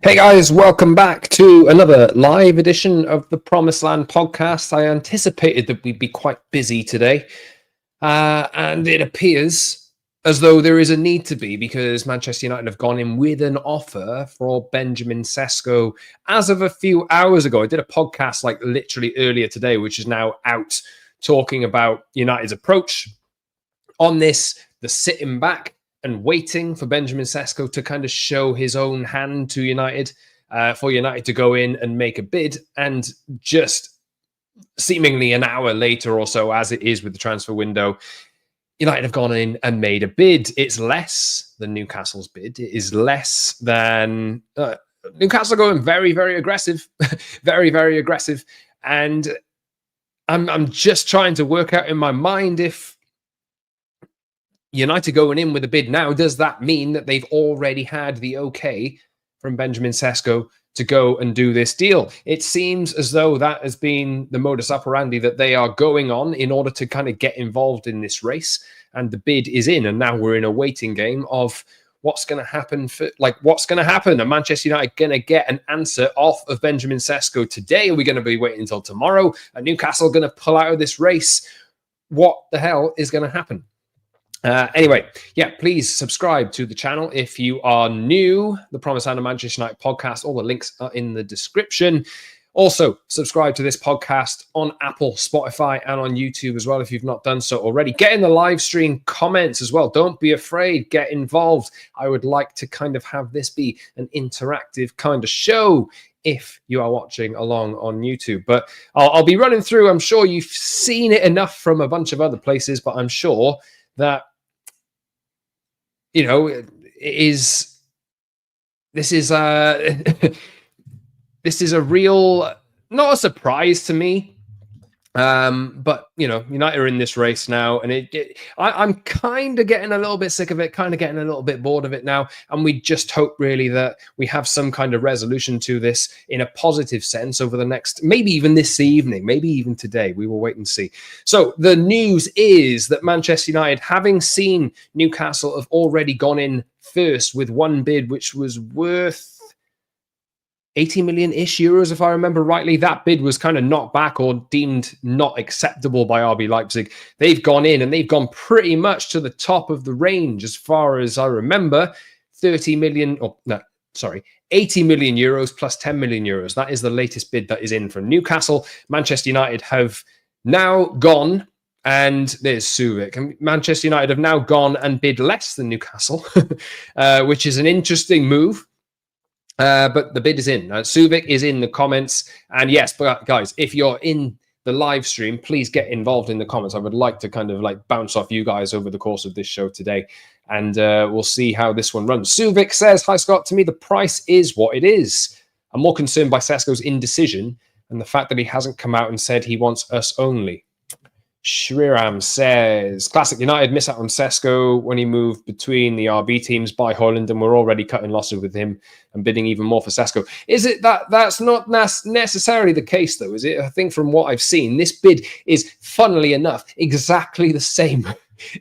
Hey guys, welcome back to another live edition of the Promised Land podcast. I anticipated that we'd be quite busy today, and it appears as though there is a need to be because Manchester United have gone in with an offer for Benjamin Sesko as of a few hours ago. I did a podcast like literally earlier today, which is now out, talking about United's approach on this, the sitting back and waiting for Benjamin Sesko to kind of show his own hand to United, for United to go in and make a bid. And just seemingly an hour later or so, as it is with the transfer window, United have gone in and made a bid. It's less than Newcastle's bid. It is less than Newcastle going very, very aggressive, very, very aggressive. And I'm just trying to work out in my mind if United going in with a bid now, does that mean that they've already had the okay from Benjamin Sesko to go and do this deal? It seems as though that has been the modus operandi that they are going on in order to kind of get involved in this race. And the bid is in, and now we're in a waiting game of what's going to happen. What's going to happen? Are Manchester United going to get an answer off of Benjamin Sesko today? Are we going to be waiting until tomorrow? Are Newcastle going to pull out of this race? What the hell is going to happen? Anyway, yeah, please subscribe to the channel if you are new. The Promised Land of Manchester United podcast, all the links are in the description. Also, subscribe to this podcast on Apple, Spotify, and on YouTube as well if you've not done so already. Get in the live stream comments as well. Don't be afraid. Get involved. I would like to kind of have this be an interactive kind of show if you are watching along on YouTube. But I'll be running through. I'm sure you've seen it enough from a bunch of other places, but I'm sure that this is a real, not a surprise to me. But United are in this race now, and I'm kind of getting a little bit sick of it, kind of getting a little bit bored of it now. And we just hope really that we have some kind of resolution to this in a positive sense over the next, maybe even this evening, maybe even today. We will wait and see. So the news is that Manchester United, having seen Newcastle, have already gone in first with one bid, which was worth 80 million-ish euros, if I remember rightly. That bid was kind of knocked back or deemed not acceptable by RB Leipzig. They've gone in and they've gone pretty much to the top of the range as far as I remember. 80 million euros plus 10 million euros. That is the latest bid that is in from Newcastle. Manchester United have now gone, and there's Suvic. And Manchester United have now gone and bid less than Newcastle, which is an interesting move. But the bid is in. Suvic is in the comments. And yes, but guys, if you're in the live stream, please get involved in the comments. I would like to kind of like bounce off you guys over the course of this show today. And we'll see how this one runs. Suvic says, "Hi, Scott. To me, the price is what it is. I'm more concerned by Sesko's indecision and the fact that he hasn't come out and said he wants us only." Shriram says, "Classic United miss out on Sesko when he moved between the RB teams by Højlund, and we're already cutting losses with him and bidding even more for Sesko." Is it that's not necessarily the case, though, is it? I think from what I've seen, this bid is, funnily enough, exactly the same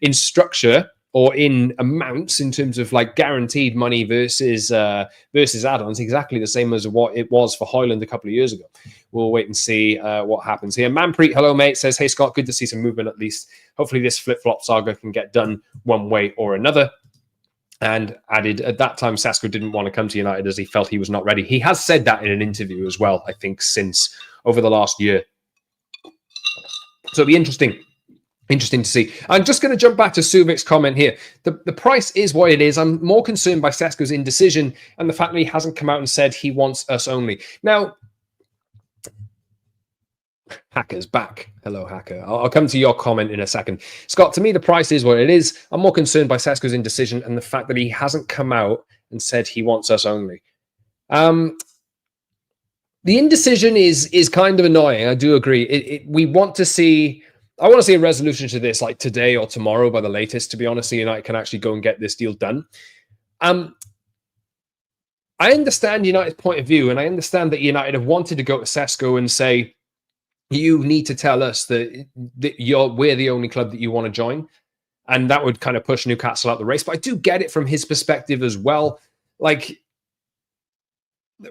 in structure or in amounts in terms of like guaranteed money versus add-ons, exactly the same as what it was for Højlund a couple of years ago. We'll wait and see what happens here. Manpreet, hello, mate, says, "Hey, Scott, good to see some movement at least. Hopefully this flip-flop saga can get done one way or another." And added, at that time, Sesko didn't want to come to United as he felt he was not ready. He has said that in an interview as well, I think, since over the last year. So it'll be interesting to see. I'm just going to jump back to Suvic's comment here. The price is what it is. I'm more concerned by Sesko's indecision and the fact that he hasn't come out and said he wants us only. Now, Hacker's back. Hello, Hacker. I'll come to your comment in a second. Scott, to me, the price is what it is. I'm more concerned by Sesko's indecision and the fact that he hasn't come out and said he wants us only. The indecision is kind of annoying. I do agree. I want to see a resolution to this like today or tomorrow by the latest, to be honest, so United can actually go and get this deal done. I understand United's point of view, and I understand that United have wanted to go to Sesko and say, you need to tell us that we're the only club that you want to join. And that would kind of push Newcastle out the race. But I do get it from his perspective as well. Like,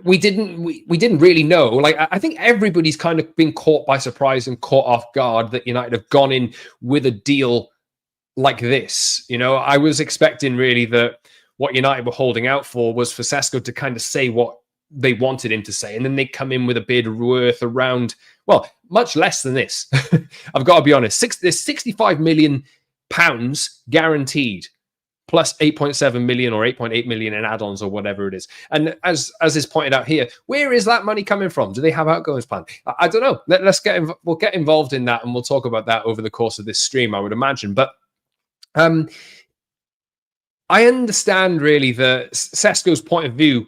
we didn't really know. Like, I think everybody's kind of been caught by surprise and caught off guard that United have gone in with a deal like this. You know, I was expecting really that what United were holding out for was for Sesko to kind of say what they wanted him to say, and then they come in with a bid worth around, well, much less than this. I've got to be honest. There's 65 million pounds guaranteed, plus 8.7 million or 8.8 million in add-ons or whatever it is. And as is pointed out here, where is that money coming from? Do they have outgoings plan? I don't know. We'll get involved in that, and we'll talk about that over the course of this stream, I would imagine. But I understand really Sesko's point of view.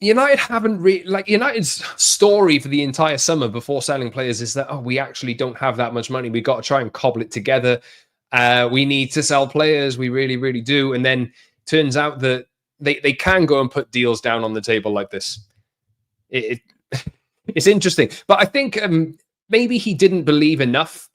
United haven't United's story for the entire summer before selling players is that, we actually don't have that much money. We've got to try and cobble it together. We need to sell players. We really, really do. And then turns out that they can go and put deals down on the table like this. It's interesting. But I think maybe he didn't believe enough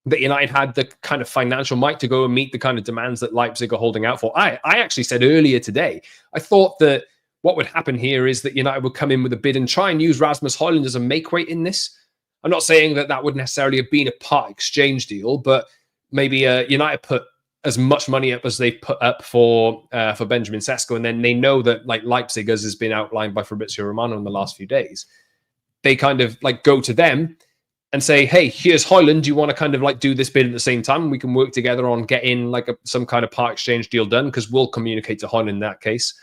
that United had the kind of financial might to go and meet the kind of demands that Leipzig are holding out for. I actually said earlier today, I thought that what would happen here is that United would come in with a bid and try and use Rasmus Højlund as a make-weight in this. I'm not saying that would necessarily have been a part exchange deal, but maybe United put as much money up as they put up for Benjamin Sesko, and then they know that, like Leipzig, as has been outlined by Fabrizio Romano in the last few days, they kind of like go to them and say, hey, here's Højlund. Do you want to kind of like do this bid at the same time? We can work together on getting like some kind of part exchange deal done, because we'll communicate to Højlund in that case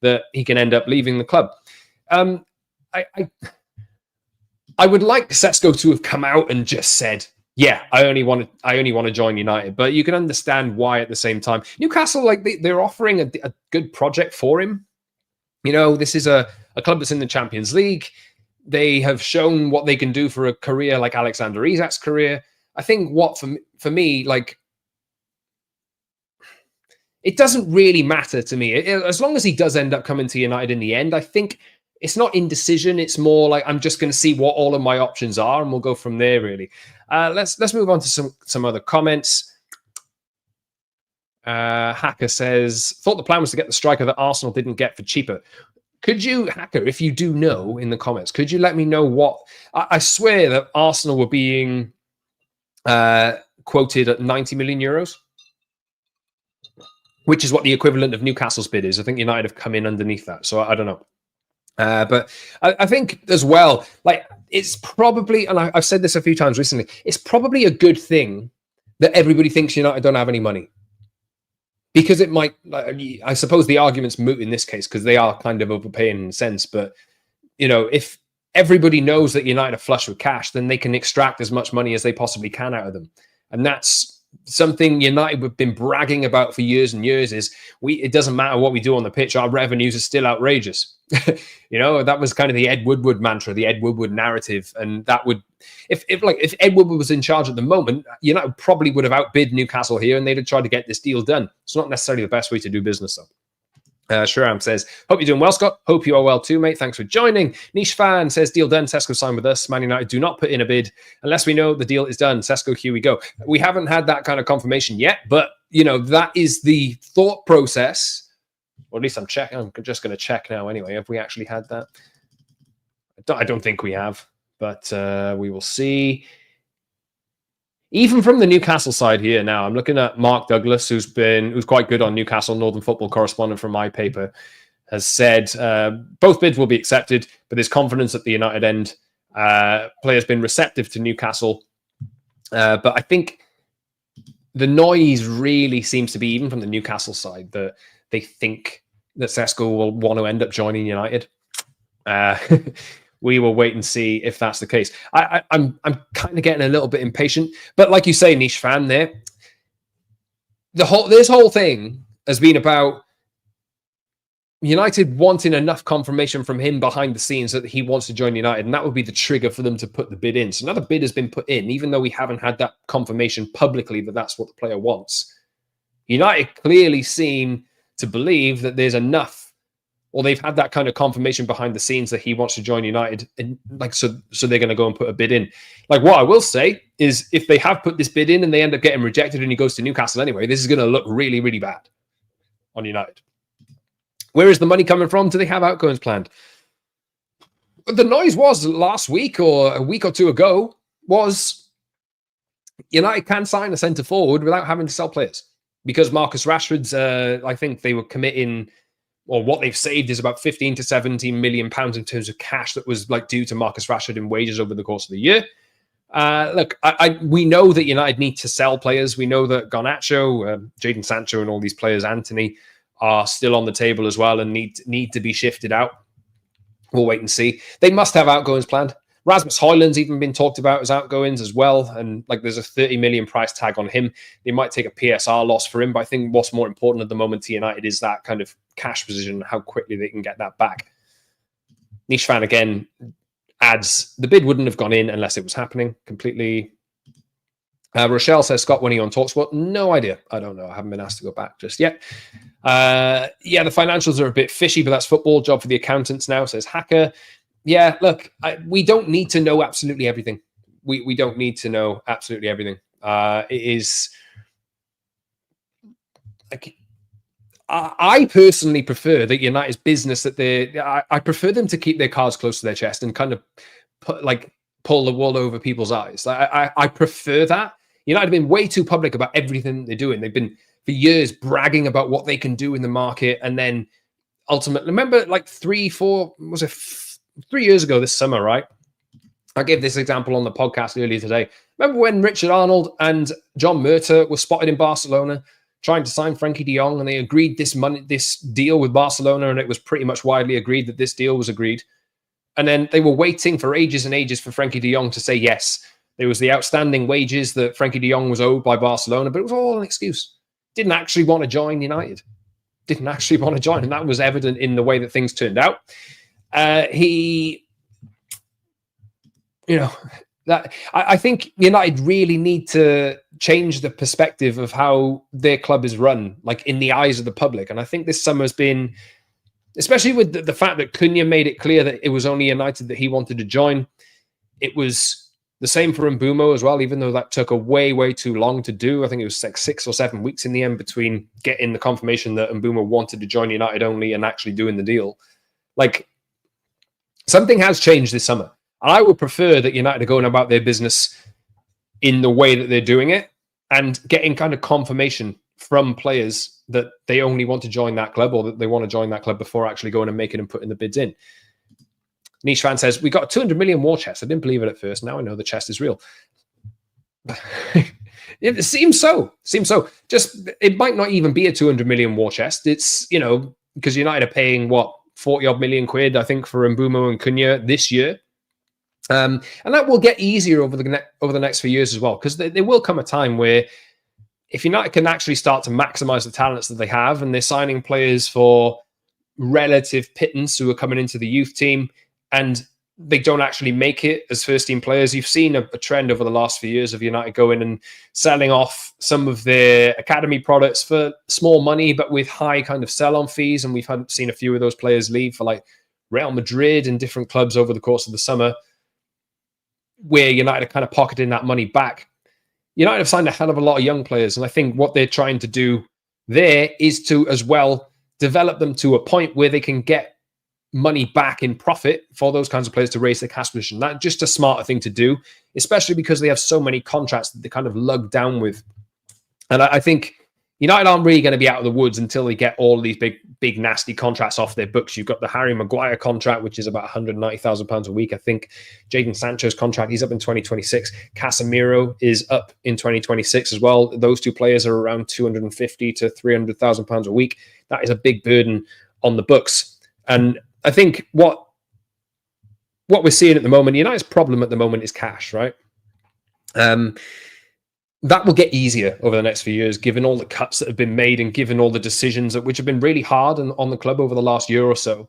that he can end up leaving the club. I would like Sesko to have come out and just said, yeah, I only want to join United. But you can understand why at the same time. Newcastle, like they're offering a good project for him. You know, this is a club that's in the Champions League. They have shown what they can do for a career like Alexander Isak's career. I think what for me, like, it doesn't really matter to me. As long as he does end up coming to United in the end, I think it's not indecision. It's more like I'm just going to see what all of my options are, and we'll go from there, really. Let's move on to some other comments. Hacker says, thought the plan was to get the striker that Arsenal didn't get for cheaper. Could you, Hacker, if you do know in the comments, could you let me know what... I swear that Arsenal were being quoted at 90 million euros. Which is what the equivalent of Newcastle's bid is. I think United have come in underneath that. So I don't know. But I think as well, like, it's probably, and I've said this a few times recently, it's probably a good thing that everybody thinks United don't have any money. Because it might, I suppose the argument's moot in this case, because they are kind of overpaying in a sense. But, you know, if everybody knows that United are flush with cash, then they can extract as much money as they possibly can out of them. And that's something United have been bragging about for years and years, is it doesn't matter what we do on the pitch, our revenues are still outrageous. You know, that was kind of the Ed Woodward mantra, the Ed Woodward narrative. And that would, if Ed Woodward was in charge at the moment, United probably would have outbid Newcastle here, and they'd have tried to get this deal done. It's not necessarily the best way to do business, though. Shiram says, hope you're doing well, Scott. Hope you are well too, mate. Thanks for joining. Niche Fan says, deal done. Sesko signed with us. Man United do not put in a bid unless we know the deal is done. Sesko, here we go. We haven't had that kind of confirmation yet, but, you know, that is the thought process. Or at least I'm checking. I'm just going to check now anyway. Have we actually had that? I don't think we have, but we will see. Even from the Newcastle side here now, I'm looking at Mark Douglas, who's quite good on Newcastle, Northern Football correspondent from my paper, has said both bids will be accepted, but there's confidence at the United end. Players been receptive to Newcastle, but I think the noise really seems to be, even from the Newcastle side, that they think that Sesko will want to end up joining United. We will wait and see if that's the case. I'm kind of getting a little bit impatient, but like you say, Niche Fan, there, this whole thing has been about United wanting enough confirmation from him behind the scenes that he wants to join United, and that would be the trigger for them to put the bid in. So another bid has been put in, even though we haven't had that confirmation publicly that that's what the player wants. United clearly seem to believe that there's enough, or they've had that kind of confirmation behind the scenes that he wants to join United, and so they're going to go and put a bid in. Like, what I will say is, if they have put this bid in and they end up getting rejected and he goes to Newcastle anyway, this is going to look really, really bad on United. Where is the money coming from? Do they have outgoings planned? The noise was last week or a week or two ago was United can sign a centre forward without having to sell players, because Marcus Rashford's, I think they were committing, or what they've saved is about 15 to 17 million pounds in terms of cash that was like due to Marcus Rashford in wages over the course of the year. Look, we know that United need to sell players. We know that Garnacho, Jadon Sancho, and all these players, Anthony, are still on the table as well and need to be shifted out. We'll wait and see. They must have outgoings planned. Rasmus Højlund's even been talked about as outgoings as well, and like there's a 30 million price tag on him. They might take a PSR loss for him, but I think what's more important at the moment to United is that kind of cash position, how quickly they can get that back. Niche fan again adds, the bid wouldn't have gone in unless it was happening completely. Rochelle says, Scott, when are you on TalkSport? No idea. I don't know. I haven't been asked to go back just yet. Yeah, the financials are a bit fishy, but that's football. Job for the accountants now, says Hacker. Yeah, look, we don't need to know absolutely everything. We don't need to know absolutely everything. It is... like, I personally prefer that United's business, that I prefer them to keep their cards close to their chest and kind of pull the wool over people's eyes. I prefer that. United have been way too public about everything they're doing. They've been for years bragging about what they can do in the market, and then ultimately, remember, like 3 years ago this summer, right? I gave this example on the podcast earlier today. Remember when Richard Arnold and John Murta were spotted in Barcelona trying to sign Frankie de Jong, and they agreed this deal with Barcelona, and it was pretty much widely agreed that this deal was agreed. And then they were waiting for ages and ages for Frankie de Jong to say yes. There was the outstanding wages that Frankie de Jong was owed by Barcelona, but it was all an excuse. Didn't actually want to join United. Didn't actually want to join, and that was evident in the way that things turned out. I think United really need to change the perspective of how their club is run, like in the eyes of the public. And I think this summer has been, especially with the fact that Cunha made it clear that it was only United that he wanted to join. It was the same for Mbeumo as well, even though that took a way too long to do. I think it was like 6 or 7 weeks in the end between getting the confirmation that Mbeumo wanted to join United only and actually doing the deal. Like, something has changed this summer. I would prefer that United are going about their business in the way that they're doing it and getting kind of confirmation from players that they only want to join that club, or that they want to join that club before actually going and making and putting the bids in. Niche fan says, we got a 200 million war chest. I didn't believe it at first. Now I know the chest is real. It seems so. Just, it might not even be a 200 million war chest. It's, because United are paying, 40 odd million quid, I think, for Mbeumo and Cunha this year. And that will get easier over the next few years as well, because there will come a time where if United can actually start to maximize the talents that they have, and they're signing players for relative pittance who are coming into the youth team, and they don't actually make it as first-team players. You've seen a trend over the last few years of United going and selling off some of their academy products for small money, but with high kind of sell-on fees. And we've seen a few of those players leave for like Real Madrid and different clubs over the course of the summer, where United are kind of pocketing that money back. United have signed a hell of a lot of young players, and I think what they're trying to do there is to as well develop them to a point where they can get money back in profit for those kinds of players to raise their cash position. That's just a smarter thing to do, especially because they have so many contracts that they kind of lug down with. And I think United aren't really going to be out of the woods until they get all of these big, nasty contracts off their books. You've got the Harry Maguire contract, which is about £190,000 a week, I think. Jadon Sancho's contract, he's up in 2026. Casemiro is up in 2026 as well. Those two players are around £250,000 to £300,000 a week. That is a big burden on the books. And I think what we're seeing at the moment, United's problem at the moment is cash, right? That will get easier over the next few years, given all the cuts that have been made and given all the decisions which have been really hard on the club over the last year or so.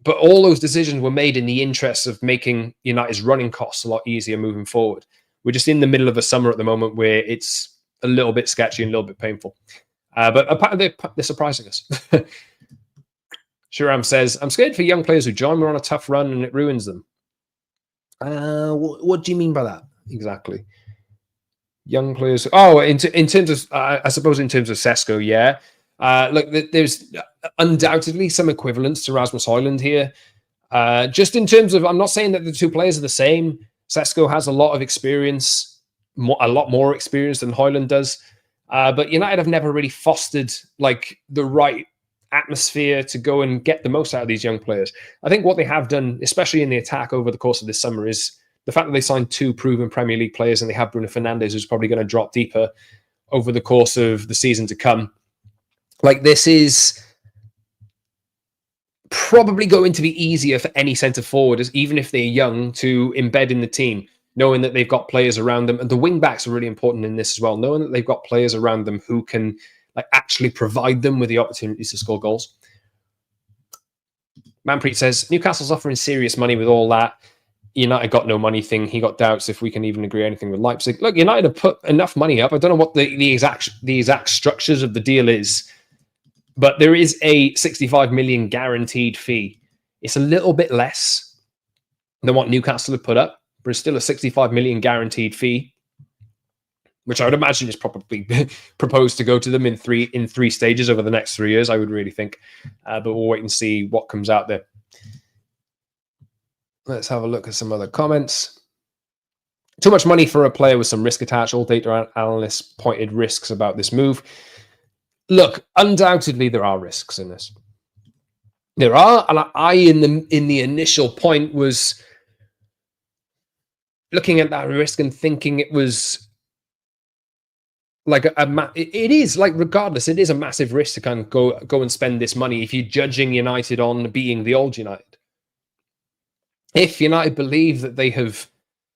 But all those decisions were made in the interest of making United's running costs a lot easier moving forward. We're just in the middle of a summer at the moment where it's a little bit sketchy and a little bit painful. But apparently they're surprising us. Shiram says, I'm scared for young players who join. We're on a tough run and it ruins them. What do you mean by that exactly? Young players. Oh, in terms of, I suppose in terms of Sesko, yeah. Look, there's undoubtedly some equivalence to Rasmus Højlund here. Just in terms of, I'm not saying that the two players are the same. Sesko has a lot of experience, a lot more experience than Højlund does. But United have never really fostered like the right atmosphere to go and get the most out of these young players. I think what they have done, especially in the attack over the course of this summer, is the fact that they signed two proven Premier League players, and they have Bruno Fernandes, who's probably going to drop deeper over the course of the season to come. Like, this is probably going to be easier for any centre forward, even if they're young, to embed in the team, knowing that they've got players around them. And the wing backs are really important in this as well, knowing that they've got players around them who can like actually provide them with the opportunities to score goals. Manpreet says, Newcastle's offering serious money with all that. United got no money thing. He got doubts if we can even agree anything with Leipzig. Look, United have put enough money up. I don't know what the exact structures of the deal is, but there is a 65 million guaranteed fee. It's a little bit less than what Newcastle have put up, but it's still a 65 million guaranteed fee, which I would imagine is probably proposed to go to them in three stages over the next 3 years, I would really think. But we'll wait and see what comes out there. Let's have a look at some other comments. Too much money for a player with some risk attached. All data analysts pointed risks about this move. Look, undoubtedly there are risks in this. There are, and I in the initial point was looking at that risk and thinking it was like it is like, regardless, it is a massive risk to kind of go and spend this money if you're judging United on being the old United. If United believe that they have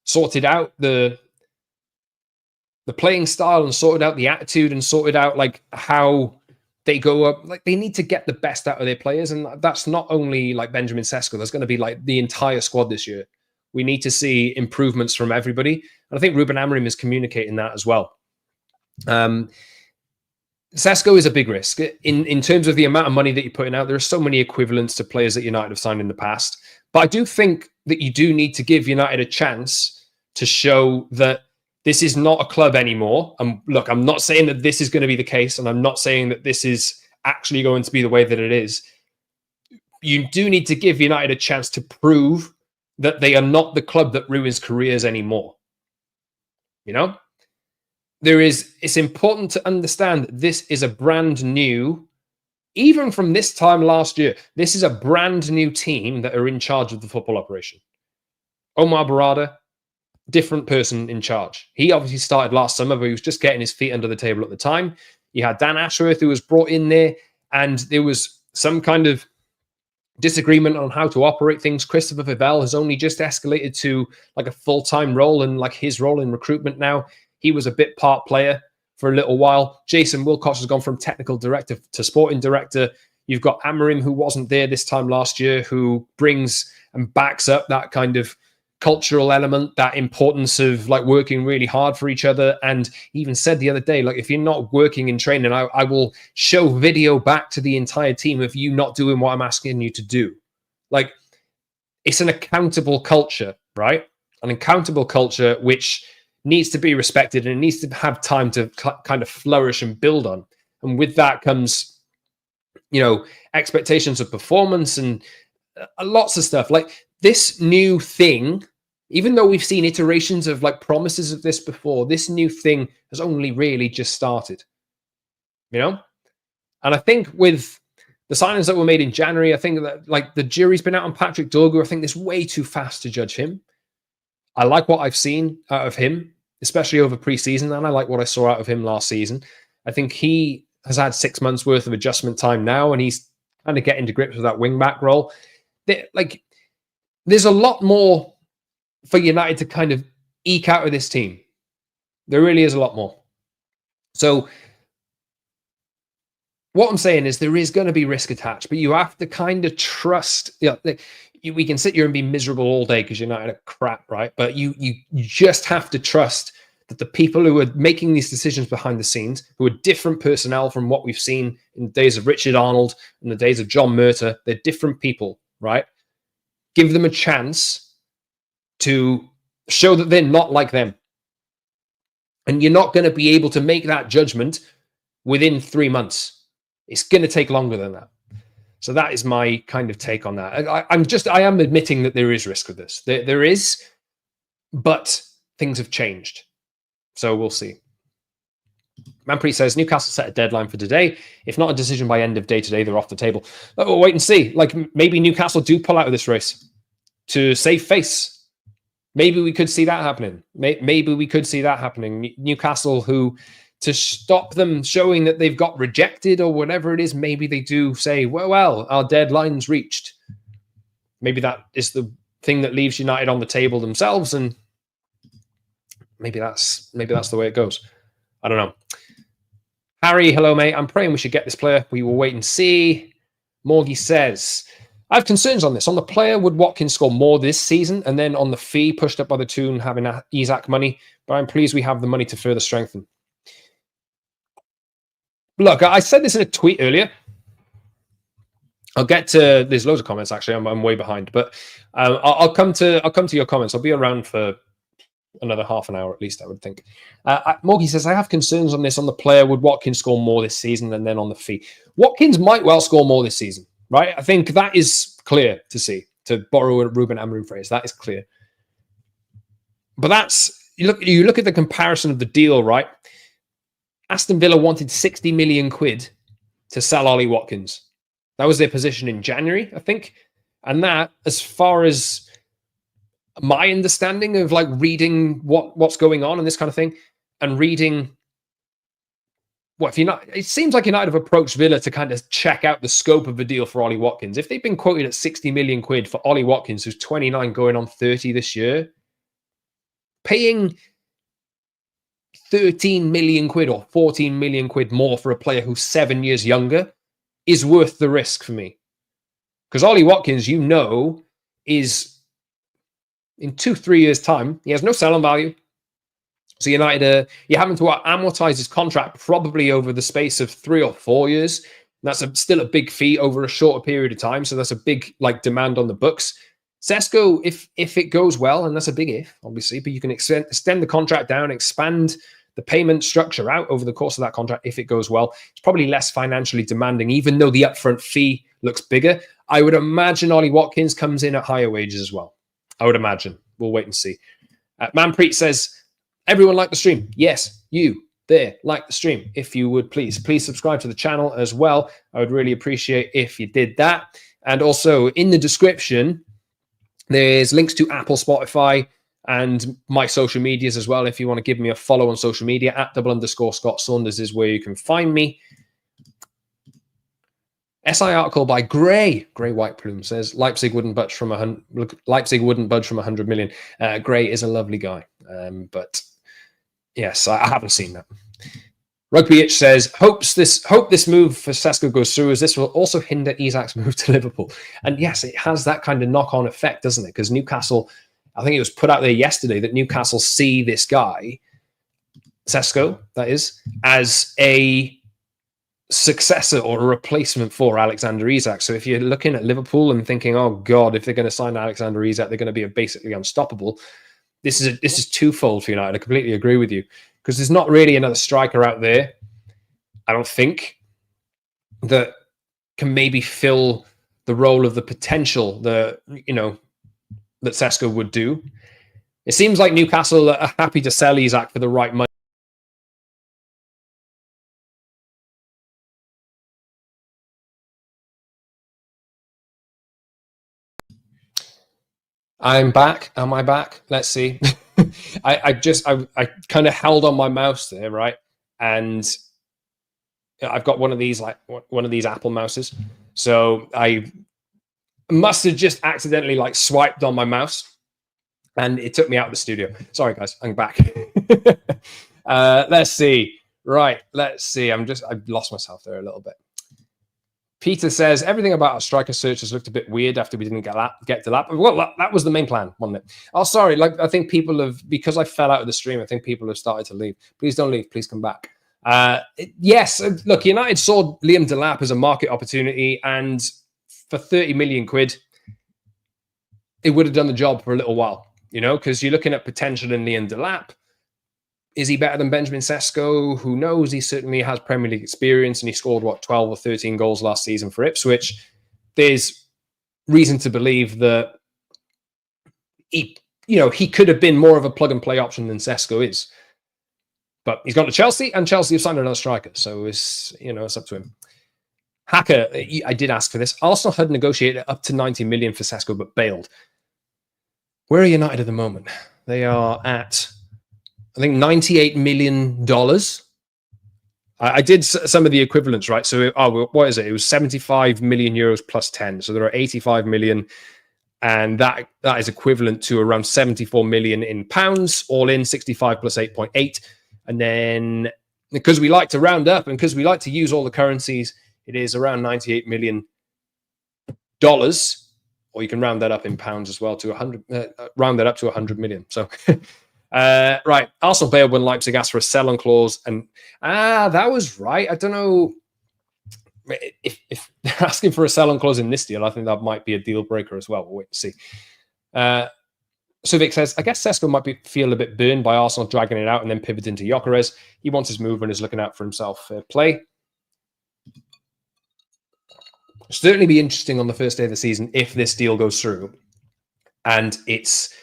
sorted out the playing style and sorted out the attitude and sorted out like how they go up, like they need to get the best out of their players. And that's not only like Benjamin Sesko, that's going to be like the entire squad this year. We need to see improvements from everybody. And I think Ruben Amorim is communicating that as well. Sesko is a big risk in terms of the amount of money that you're putting out. There are so many equivalents to players that United have signed in the past. But I do think that you do need to give United a chance to show that this is not a club anymore. And look, I'm not saying that this is going to be the case, and I'm not saying that this is actually going to be the way that it is. You do need to give United a chance to prove that they are not the club that ruins careers anymore. You know? It's important to understand that this is a brand new, even from this time last year, this is a brand new team that are in charge of the football operation. Omar Barada, different person in charge. He obviously started last summer, but he was just getting his feet under the table at the time. You had Dan Ashworth, who was brought in there, and there was some kind of disagreement on how to operate things. Christopher Vivell has only just escalated to like a full-time role, and like his role in recruitment now. He was a bit part player for a little while. Jason Wilcox has gone from technical director to sporting director. You've got Amorim, who wasn't there this time last year, who brings and backs up that kind of cultural element, that importance of like working really hard for each other. And he even said the other day, like, if you're not working in training, I will show video back to the entire team of you not doing what I'm asking you to do. Like, it's an accountable culture, right? An accountable culture which needs to be respected and it needs to have time to kind of flourish and build on. And with that comes, you know, expectations of performance and lots of stuff. Like this new thing, even though we've seen iterations of like promises of this before, this new thing has only really just started, you know? And I think with the signings that were made in January, I think that like the jury's been out on Patrick Dorgu. I think it's way too fast to judge him. I like what I've seen out of him, especially over preseason, and I like what I saw out of him last season. I think he has had 6 months worth of adjustment time now, and he's kind of getting to grips with that wing-back role. There's a lot more for United to kind of eke out of this team. There really is a lot more. So what I'm saying is there is going to be risk attached, but you have to kind of trust. We can sit here and be miserable all day because United are crap, right? But you just have to trust that the people who are making these decisions behind the scenes, who are different personnel from what we've seen in the days of Richard Arnold and the days of John Murtagh, they're different people, right? Give them a chance to show that they're not like them. And you're not going to be able to make that judgment within 3 months. It's going to take longer than that. So that is my kind of take on that. I am admitting that there is risk with this. There is, but things have changed. So we'll see. Manpreet says, Newcastle set a deadline for today. If not a decision by end of day today, they're off the table. We'll wait and see. Like, maybe Newcastle do pull out of this race to save face. Maybe we could see that happening. Maybe we could see that happening. Newcastle, who, to stop them showing that they've got rejected or whatever it is, maybe they do say, well, our deadline's reached. Maybe that is the thing that leaves United on the table themselves, and maybe that's the way it goes. I don't know. Harry, hello, mate. I'm praying we should get this player. We will wait and see. Morgie says, I have concerns on this. On the player, would Watkins score more this season? And then on the fee, pushed up by the tune, having Isak money. But I'm pleased we have the money to further strengthen. Look, I said this in a tweet earlier. I'll get to... There's loads of comments, actually. I'm way behind. But I'll come to your comments. I'll be around for another half an hour at least, I would think. Morgie says, I have concerns on this. On the player, would Watkins score more this season? And then on the fee. Watkins might well score more this season, right? I think that is clear to see, to borrow a Ruben Amorim phrase. That is clear. But that's... You look at the comparison of the deal, right? Aston Villa wanted 60 million quid to sell Ollie Watkins. That was their position in January, I think. And that, as far as my understanding of like reading what's going on and this kind of thing, and reading if you're not, it seems like United have approached Villa to kind of check out the scope of the deal for Ollie Watkins. If they've been quoted at 60 million quid for Ollie Watkins, who's 29 going on 30 this year, paying 13 million quid or 14 million quid more for a player who's 7 years younger is worth the risk for me. Because Ollie Watkins, is in 2-3 years' time, he has no selling value. So United, you're having to amortize his contract probably over the space of 3 or 4 years. That's still a big fee over a shorter period of time. So that's a big demand on the books. Sesko, if it goes well, and that's a big if, obviously, but you can extend the contract down, expand the payment structure out over the course of that contract. If it goes well, it's probably less financially demanding, even though the upfront fee looks bigger. I would imagine Ollie Watkins comes in at higher wages as well. I would imagine. We'll wait and see. Manpreet says, everyone like the stream. Yes, you there, like the stream. If you would please subscribe to the channel as well. I would really appreciate if you did that. And also in the description, there's links to Apple, Spotify, and my social medias as well. If you want to give me a follow on social media, @_Scott Saunders is where you can find me. SI article by Gray White Plume says Leipzig wouldn't budge from 100 million. Gray is a lovely guy, but yes, I haven't seen that. Rugby Itch says hope this move for Sesko goes through, as this will also hinder Isak's move to Liverpool. And yes, it has that kind of knock-on effect, doesn't it? Because Newcastle, I think it was put out there yesterday that Newcastle see this guy, Sesko, that is, as a successor or a replacement for Alexander Isak. So if you're looking at Liverpool and thinking, oh God, if they're going to sign Alexander Isak, they're going to be basically unstoppable. This is twofold for United. I completely agree with you, because there's not really another striker out there, I don't think, that can maybe fill the role of the potential that Sesko would do. It seems like Newcastle are happy to sell Isak for the right money. I'm back. Am I back? Let's see. I kind of held on my mouse there, right? And I've got one of these Apple mouses. So I must have just accidentally swiped on my mouse, and it took me out of the studio. Sorry guys, I'm back. Let's see. Right, let's see. I've lost myself there a little bit. Peter says, everything about our striker search has looked a bit weird after we didn't get to that. Well, that was the main plan, wasn't it? Oh, sorry. I think people have, because I fell out of the stream, I think people have started to leave. Please don't leave. Please come back. Yes, look, United saw Liam Delap as a market opportunity, and for 30 million quid, it would have done the job for a little while, because you're looking at potential in Liam Delap. Is he better than Benjamin Sesko? Who knows? He certainly has Premier League experience, and he scored, 12 or 13 goals last season for Ipswich. There's reason to believe that he could have been more of a plug-and-play option than Sesko is. But he's gone to Chelsea, and Chelsea have signed another striker, so it's up to him. Hacker, I did ask for this. Arsenal had negotiated up to 90 million for Sesko, but bailed. Where are United at the moment? They are at, I think, $98 million. I did some of the equivalents, right? So, what is it? It was 75 million euros plus 10. So there are 85 million, and that is equivalent to around 74 million in pounds, all in 65 plus 8.8. And then because we like to round up and because we like to use all the currencies, it is around $98 million. Or you can round that up in pounds as well to 100. Round that up to 100 million. So, right, Arsenal bailed when Leipzig asked for a sell-on clause, and that was right. I don't know if they're asking for a sell-on clause in this deal. I think that might be a deal breaker as well. We'll wait and see. Suvik says, I guess Sesko might feel a bit burned by Arsenal dragging it out and then pivoting to Gyökeres. He wants his move and is looking out for himself. Fair play. Certainly be interesting on the first day of the season if this deal goes through. And it's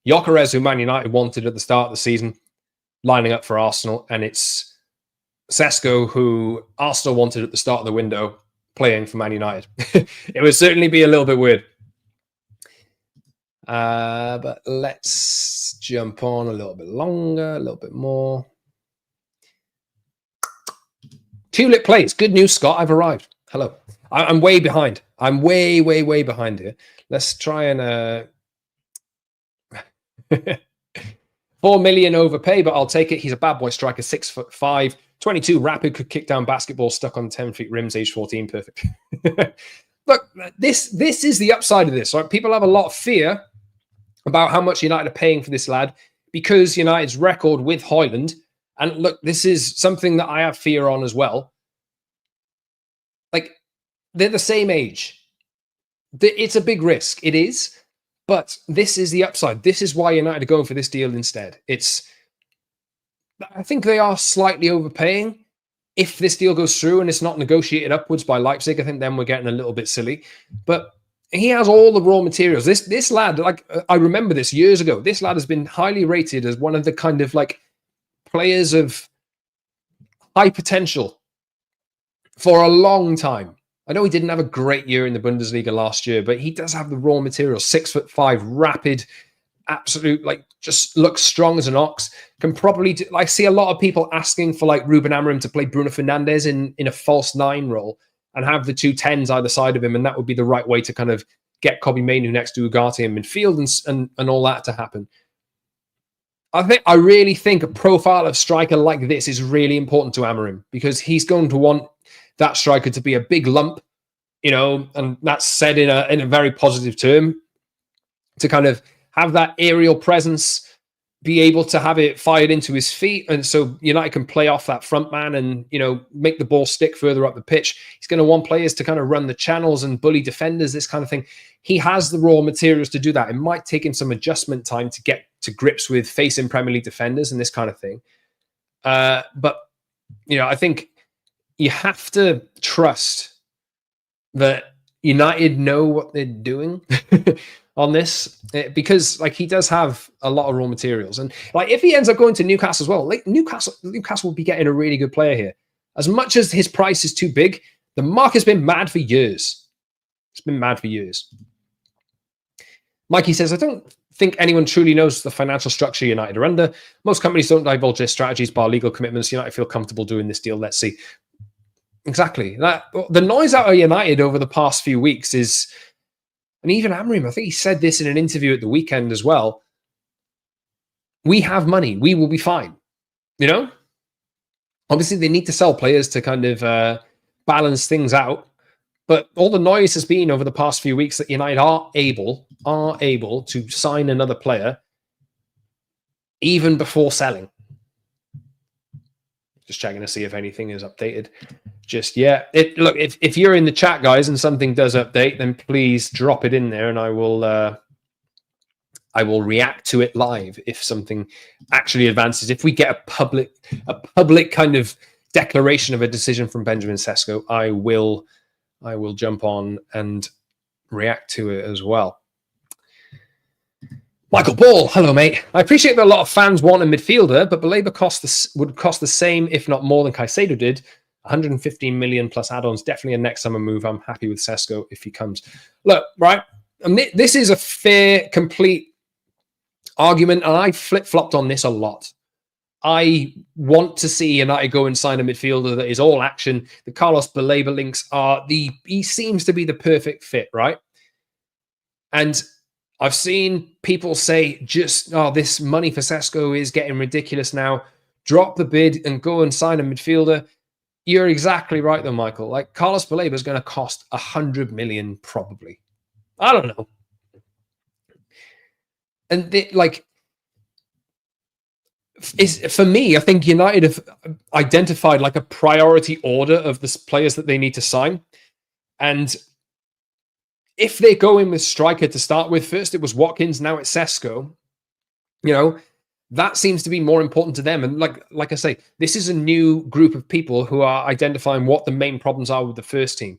Gyökeres, who Man United wanted at the start of the season, lining up for Arsenal. And it's Sesko, who Arsenal wanted at the start of the window, playing for Man United. It would certainly be a little bit weird. But let's jump on a little bit longer, a little bit more. Tulip plays. Good news, Scott. I've arrived. Hello. I'm way behind. I'm way behind here. Let's try and 4 million overpay, but I'll take it. He's a bad boy striker, 6'5", 22, rapid, could kick down basketball, stuck on 10 feet rims, age 14, perfect. Look, this is the upside of this. Right? People have a lot of fear about how much United are paying for this lad because United's record with Højlund. And look, this is something that I have fear on as well. Like, they're the same age. It's a big risk. It is. But this is the upside. This is why United are going for this deal instead. I think they are slightly overpaying. If this deal goes through and it's not negotiated upwards by Leipzig, I think then we're getting a little bit silly. But he has all the raw materials. This lad, like, I remember this years ago. This lad has been highly rated as one of the kind of like players of high potential for a long time. I know he didn't have a great year in the Bundesliga last year, but he does have the raw materials. 6'5", rapid, absolute, like, just looks strong as an ox. Can probably do, I see a lot of people asking for like Ruben Amorim to play Bruno Fernandes in a false 9 role and have the 2 10s either side of him, and that would be the right way to kind of get Kobbie Mainoo next to Ugarte in midfield and all that to happen. I really think a profile of striker like this is really important to Amorim because he's going to want that striker to be a big lump, and that's said in a very positive term, to kind of have that aerial presence, be able to have it fired into his feet, and so United can play off that front man and make the ball stick further up the pitch. He's going to want players to kind of run the channels and bully defenders, this kind of thing. He has the raw materials to do that. It might take him some adjustment time to get to grips with facing Premier League defenders and this kind of thing. But I think you have to trust that United know what they're doing on this, because like he does have a lot of raw materials, and like if he ends up going to Newcastle as well, like Newcastle will be getting a really good player here. As much as his price is too big, the market's been mad for years. It's been mad for years. Mikey says, I don't think anyone truly knows the financial structure United are under. Most companies don't divulge their strategies bar legal commitments. United feel comfortable doing this deal. Let's see. Exactly. The noise out of United over the past few weeks is, and even Amorim, I think he said this in an interview at the weekend as well, we have money. We will be fine. Obviously, they need to sell players to kind of balance things out. But all the noise has been over the past few weeks that United are able to sign another player even before selling. Just checking to see if anything is updated just yet. Look, if you're in the chat, guys, and something does update, then please drop it in there, and I will I will react to it live if something actually advances. If we get a public kind of declaration of a decision from Benjamin Sesko, I will jump on and react to it as well. Michael Ball, hello, mate. I appreciate that a lot of fans want a midfielder, but Baleba would cost the same, if not more, than Caicedo did. 115 million plus add-ons, definitely a next summer move. I'm happy with Sesko if he comes. Look, right, this is a fair, complete argument, and I flip-flopped on this a lot. I want to see United go and sign a midfielder that is all action. The Carlos Baleba links are he seems to be the perfect fit, right? And I've seen people say, this money for Sesko is getting ridiculous now. Drop the bid and go and sign a midfielder. You're exactly right, though, Michael. Like, Carlos Baleba is going to cost 100 million, probably. I don't know. And for me, I think United have identified like a priority order of the players that they need to sign. And if they go in with striker to start with, first it was Watkins, now it's Sesko, that seems to be more important to them. And like I say, this is a new group of people who are identifying what the main problems are with the first team.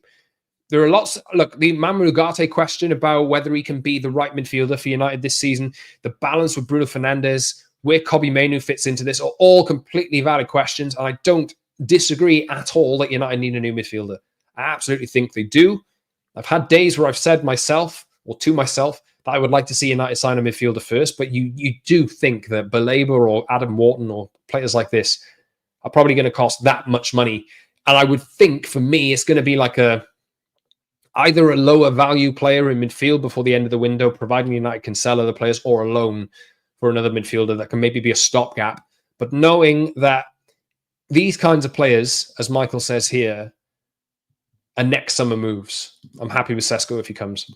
There are lots. Look, the Mamadou Ugarte question about whether he can be the right midfielder for United this season, the balance with Bruno Fernandes, where Kobbie Mainoo fits into this, are all completely valid questions. And I don't disagree at all that United need a new midfielder. I absolutely think they do. I've had days where I've said to myself that I would like to see United sign a midfielder first, but you do think that Baleba or Adam Wharton or players like this are probably going to cost that much money. And I would think, for me, it's going to be like either a lower value player in midfield before the end of the window, providing United can sell other players, or a loan for another midfielder that can maybe be a stopgap. But knowing that these kinds of players, as Michael says here, are next summer moves, I'm happy with Sesko if he comes.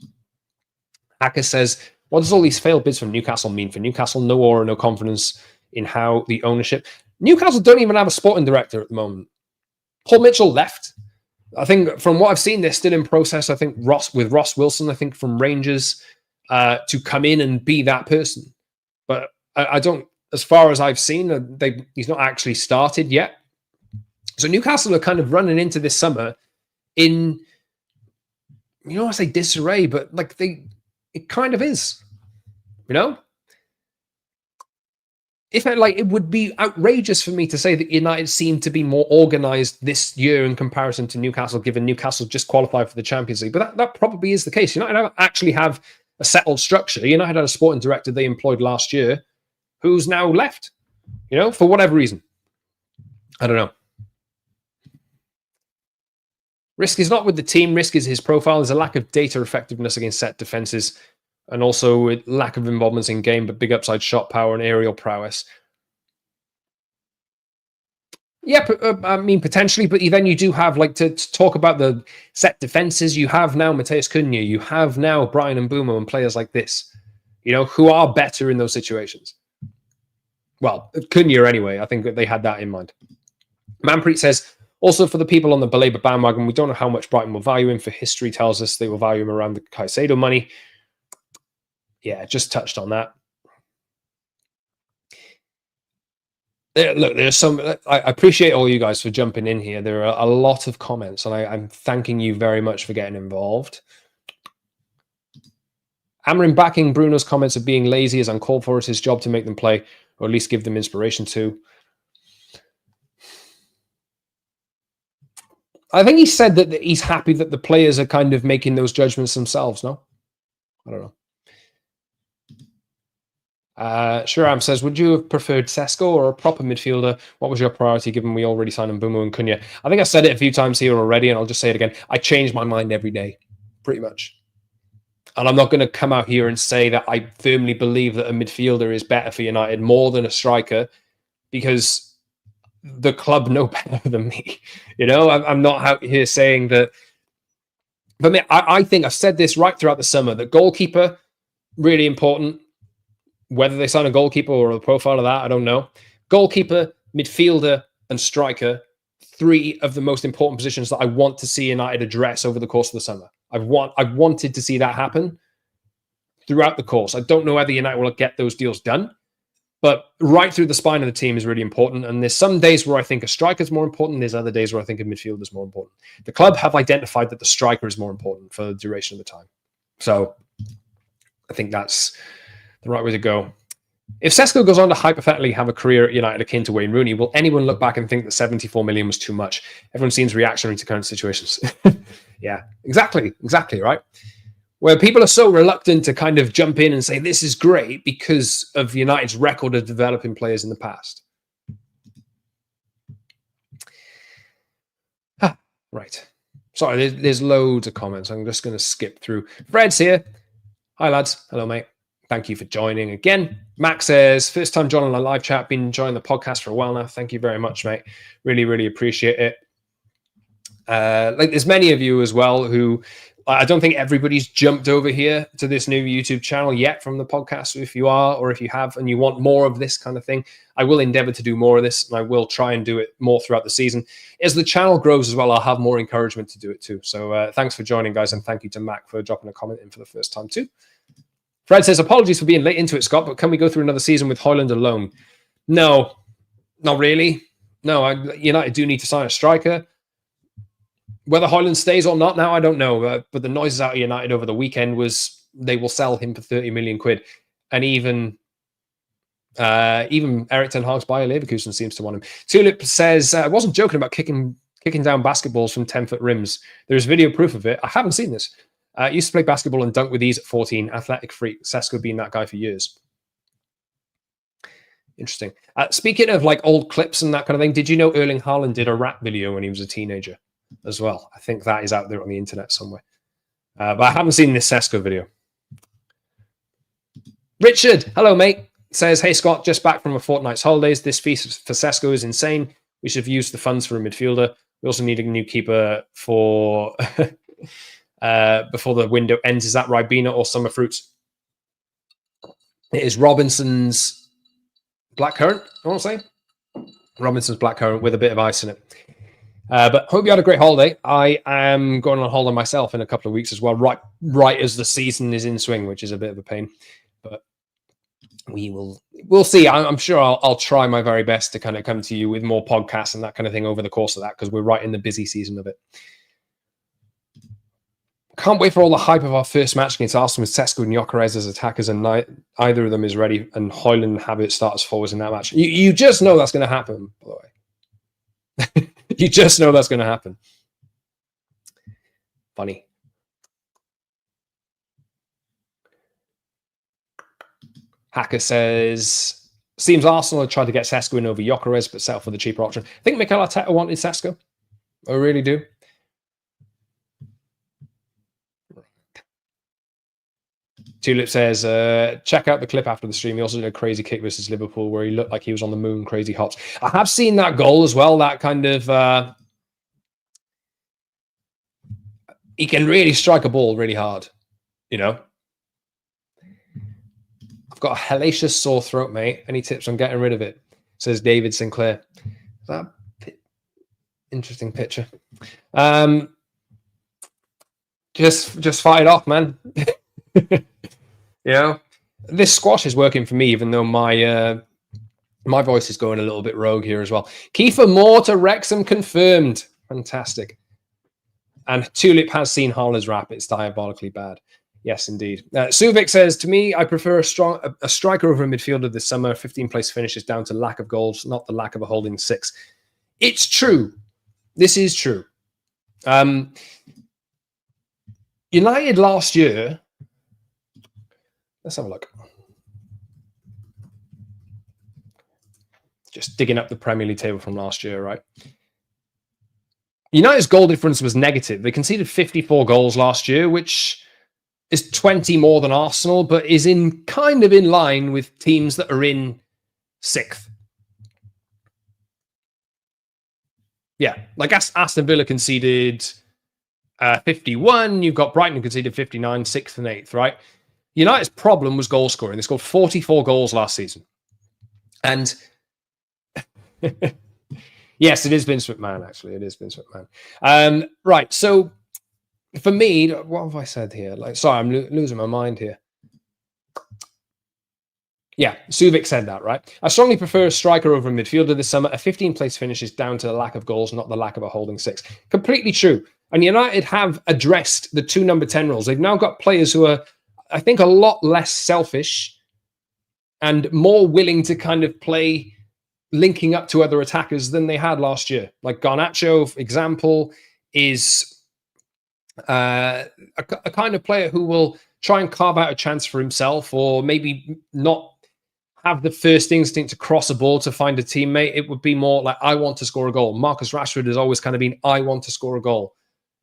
Hacker says, what does all these failed bids from Newcastle mean for Newcastle? No aura, no confidence in how the ownership. Newcastle don't even have a sporting director at the moment. Paul Mitchell left. I think from what I've seen, they're still in process. I think Ross Wilson, I think from Rangers, to come in and be that person. But I don't, as far as I've seen, he's not actually started yet. So Newcastle are kind of running into this summer in, I say disarray, but it kind of is, it would be outrageous for me to say that United seem to be more organized this year in comparison to Newcastle, given Newcastle just qualified for the Champions League. But that probably is the case. United don't actually have a settled structure. United had a sporting director they employed last year who's now left, for whatever reason. I don't know. Risk is not with the team. Risk is his profile. There's a lack of data effectiveness against set defenses, and also a lack of involvement in game, but big upside shot power and aerial prowess. Yeah, I mean, potentially, but then you do have, to talk about the set defenses, you have now Matheus Cunha, you have now Brian Mbeumo and players like this, who are better in those situations. Well, Cunha anyway, I think that they had that in mind. Manpreet says, also, for the people on the Baleba bandwagon, we don't know how much Brighton will value him. For history tells us they will value him around the Caicedo money. Yeah, just touched on that. Look, there's some. I appreciate all you guys for jumping in here. There are a lot of comments, and I'm thanking you very much for getting involved. Amarin backing Bruno's comments of being lazy is uncalled for. It's his job to make them play, or at least give them inspiration to. I think he said that he's happy that the players are kind of making those judgments themselves, no? I don't know. Shuram says, would you have preferred Sesko or a proper midfielder? What was your priority given we already signed Mbeumo and Cunha? I think I said it a few times here already, and I'll just say it again. I change my mind every day, pretty much. And I'm not going to come out here and say that I firmly believe that a midfielder is better for United more than a striker, because the club know better than me. I'm not out here saying that. For me, I think I've said this right throughout the summer, that goalkeeper, really important. Whether they sign a goalkeeper or the profile of that, I don't know. Goalkeeper, midfielder, and striker, 3 of the most important positions that I want to see United address over the course of the summer. I've wanted to see that happen throughout the course. I don't know whether United will get those deals done, but right through the spine of the team is really important. And there's some days where I think a striker is more important. There's other days where I think a midfielder is more important. The club have identified that the striker is more important for the duration of the time. So I think that's the right way to go. If Sesko goes on to hypothetically have a career at United akin to Wayne Rooney, will anyone look back and think that 74 million was too much? Everyone seems reactionary to current situations. Yeah, exactly, right? Where people are so reluctant to kind of jump in and say, this is great because of United's record of developing players in the past. Right. Sorry, there's loads of comments. I'm just going to skip through. Fred's here. Hi, lads. Hello, mate. Thank you for joining again. Max says, first time joining a live chat. Been enjoying the podcast for a while now. Thank you very much, mate. Really, really appreciate it. Like there's many of you as well who I don't think everybody's jumped over here to this new YouTube channel yet from the podcast. So if you are, or if you have, and you want more of this kind of thing, I will endeavor to do more of this, and I will try and do it more throughout the season. As the channel grows as well, I'll have more encouragement to do it too. So thanks for joining, guys, and thank you to Mac for dropping a comment in for the first time too. Fred says, apologies for being late into it, Scott, but can we go through another season with Højlund alone? No, not really. No, United do need to sign a striker. Whether Højlund stays or not now, I don't know. But the noises out of United over the weekend was they will sell him for 30 million quid. And even Erik ten Hag's Bayer Leverkusen seems to want him. Tulip says, I wasn't joking about kicking down basketballs from 10-foot rims. There's video proof of it. I haven't seen this. Used to play basketball and dunk with ease at 14. Athletic freak. Sesko being that guy for years. Interesting. Speaking of like old clips and that kind of thing, did you know Erling Haaland did a rap video when he was a teenager as well? I think that is out there on the internet somewhere. But I haven't seen this Sesko video. Richard, hello, mate. Says, hey, Scott, just back from a fortnight's holidays. This feast for Sesko is insane. We should have used the funds for a midfielder. We also need a new keeper for... before the window ends. Is that Ribena or Summer Fruits? It is Robinson's Blackcurrant, I want to say. Robinson's Blackcurrant with a bit of ice in it. But hope you had a great holiday. I am going on holiday myself in a couple of weeks as well, right as the season is in swing, which is a bit of a pain. But we'll see. I'm sure I'll try my very best to kind of come to you with more podcasts and that kind of thing over the course of that, because we're right in the busy season of it. Can't wait for all the hype of our first match against Arsenal with Sesko and Gyökeres as attackers, and either of them is ready, and Højlund and Havertz start as forwards in that match. You just know that's going to happen, by the way. You just know that's going to happen. Funny. Hacker says, seems Arsenal had tried to get Sesko in over Gyökeres, but settled for the cheaper option. I think Mikel Arteta wanted Sesko. I really do. Tulip says, check out the clip after the stream. He also did a crazy kick versus Liverpool where he looked like he was on the moon, crazy hops. I have seen that goal as well. That kind of... he can really strike a ball really hard, you know? I've got a hellacious sore throat, mate. Any tips on getting rid of it? Says David Sinclair. Is that interesting picture? Just fight it off, man. You know, this squash is working for me, even though my voice is going a little bit rogue here as well. Kiefer Moore to Wrexham confirmed. Fantastic. And Tulip has seen Haaland's rap. It's diabolically bad. Yes, indeed. Suvik says, to me, I prefer a striker over a midfielder this summer. 15th-place finish is down to lack of goals, not the lack of a holding six. It's true. This is true. United last year... Let's have a look. Just digging up the Premier League table from last year, right? United's goal difference was negative. They conceded 54 goals last year, which is 20 more than Arsenal, but is kind of in line with teams that are in 6th. Yeah, like Aston Villa conceded 51. You've got Brighton who conceded 59, 6th and 8th, right? United's problem was goal scoring. They scored 44 goals last season. And yes, it is Vince McMahon, actually. It is Vince McMahon. Right, so for me, what have I said here? Like, sorry, I'm losing my mind here. Yeah, Suvic said that, right? I strongly prefer a striker over a midfielder this summer. A 15th-place finish is down to the lack of goals, not the lack of a holding six. Completely true. And United have addressed the 2 number 10 roles. They've now got players who are, I think, a lot less selfish and more willing to kind of play linking up to other attackers than they had last year. Like Garnacho, for example, is a kind of player who will try and carve out a chance for himself, or maybe not have the first instinct to cross a ball to find a teammate. It would be more like, I want to score a goal. Marcus Rashford has always kind of been, I want to score a goal.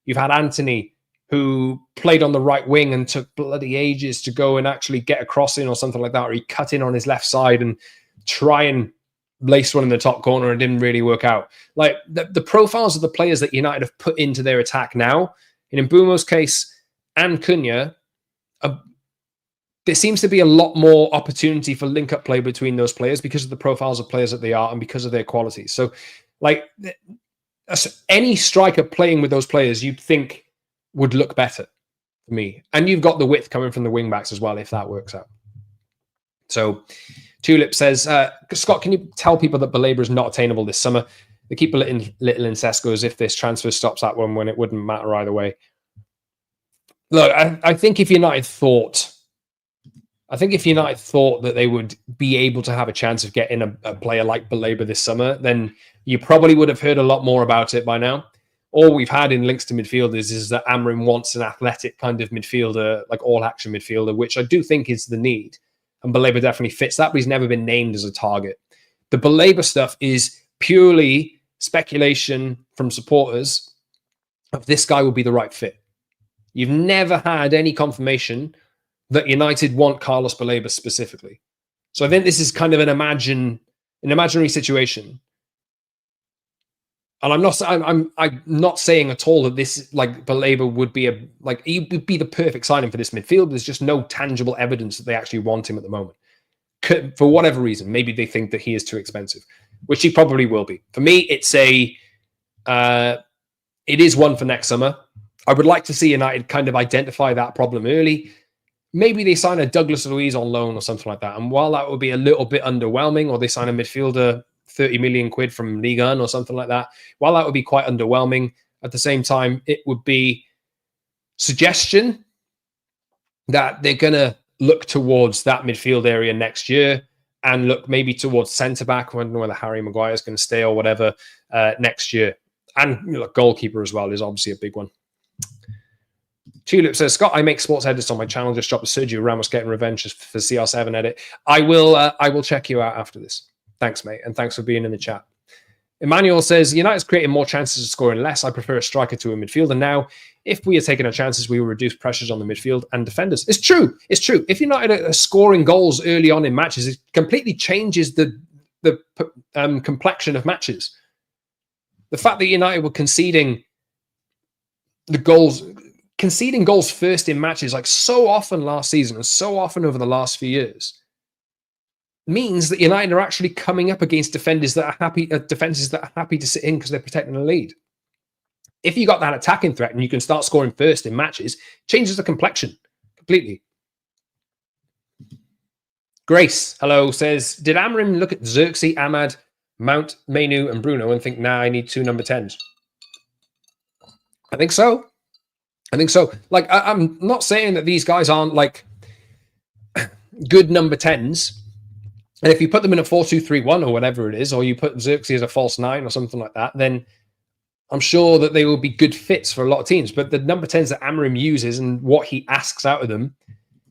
You've had Anthony, who played on the right wing and took bloody ages to go and actually get a cross in or something like that, or he cut in on his left side and try and lace one in the top corner and didn't really work out. Like the profiles of the players that United have put into their attack now, in Mbeumo's case and Cunha, there seems to be a lot more opportunity for link-up play between those players because of the profiles of players that they are and because of their qualities. So, like, any striker playing with those players, you'd think would look better for me. And you've got the width coming from the wing-backs as well, if that works out. So, Tulip says, Scott, can you tell people that Baleba is not attainable this summer? They keep a little in Sesko as if this transfer stops that one when it wouldn't matter either way. Look, I think if United thought that they would be able to have a chance of getting a player like Baleba this summer, then you probably would have heard a lot more about it by now. All we've had in links to midfielders is that Amrin wants an athletic kind of midfielder, like all-action midfielder, which I do think is the need. And Baleba definitely fits that, but he's never been named as a target. The Baleba stuff is purely speculation from supporters of this guy will be the right fit. You've never had any confirmation that United want Carlos Baleba specifically. So I think this is kind of an imaginary situation. And I'm not saying at all that this, like, Baleba would be he would be the perfect signing for this midfield. There's just no tangible evidence that they actually want him at the moment. For whatever reason, maybe they think that he is too expensive, which he probably will be. For me, it is one for next summer. I would like to see United kind of identify that problem early. Maybe they sign a Douglas Luiz on loan or something like that. And while that would be a little bit underwhelming, or they sign a midfielder 30 million quid from Ligue 1 or something like that, while that would be quite underwhelming, at the same time, it would be suggestion that they're going to look towards that midfield area next year and look maybe towards centre-back. I don't know whether Harry Maguire is going to stay or whatever next year. And goalkeeper as well is obviously a big one. Tulip says, Scott, I make sports edits on my channel. Just dropped a Sergio Ramos getting revenge for CR7 edit. I will check you out after this. Thanks, mate. And thanks for being in the chat. Emmanuel says, United's creating more chances of scoring less. I prefer a striker to a midfielder now. If we are taking our chances, we will reduce pressures on the midfield and defenders. It's true. It's true. If United are scoring goals early on in matches, it completely changes the complexion of matches. The fact that United were conceding goals first in matches, like so often last season and so often over the last few years, means that United are actually coming up against defenders that are happy to sit in because they're protecting the lead. If you got that attacking threat and you can start scoring first in matches, changes the complexion completely. Grace, hello, says, did Amrin look at Xerxes, Ahmad, Mount, Mainu, and Bruno and think, nah, I need 2 number 10s? I think so. Like, I'm not saying that these guys aren't, like, good number 10s. And if you put them in a 4-2-3-1 or whatever it is, or you put Xerxes as a false 9 or something like that, then I'm sure that they will be good fits for a lot of teams. But the number 10s that Amorim uses and what he asks out of them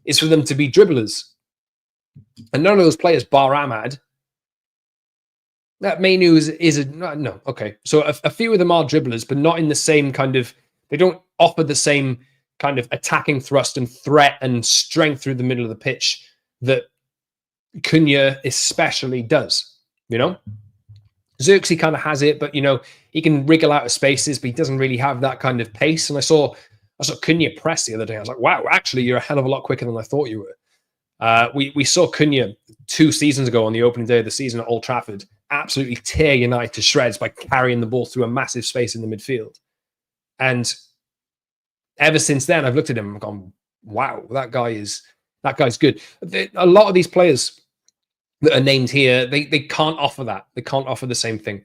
is for them to be dribblers. And none of those players, bar Ahmad, that Mainu is a... No, okay. So a few of them are dribblers, but not in the same kind of... They don't offer the same kind of attacking thrust and threat and strength through the middle of the pitch that Cunha especially does, you know? Xerxes kind of has it, but, you know, he can wriggle out of spaces, but he doesn't really have that kind of pace. And I saw Cunha press the other day. I was like, wow, actually, you're a hell of a lot quicker than I thought you were. We saw Cunha 2 seasons ago on the opening day of the season at Old Trafford absolutely tear United to shreds by carrying the ball through a massive space in the midfield. And ever since then, I've looked at him and gone, wow, that guy is That guy's good. A lot of these players that are named here, they can't offer that. They can't offer the same thing.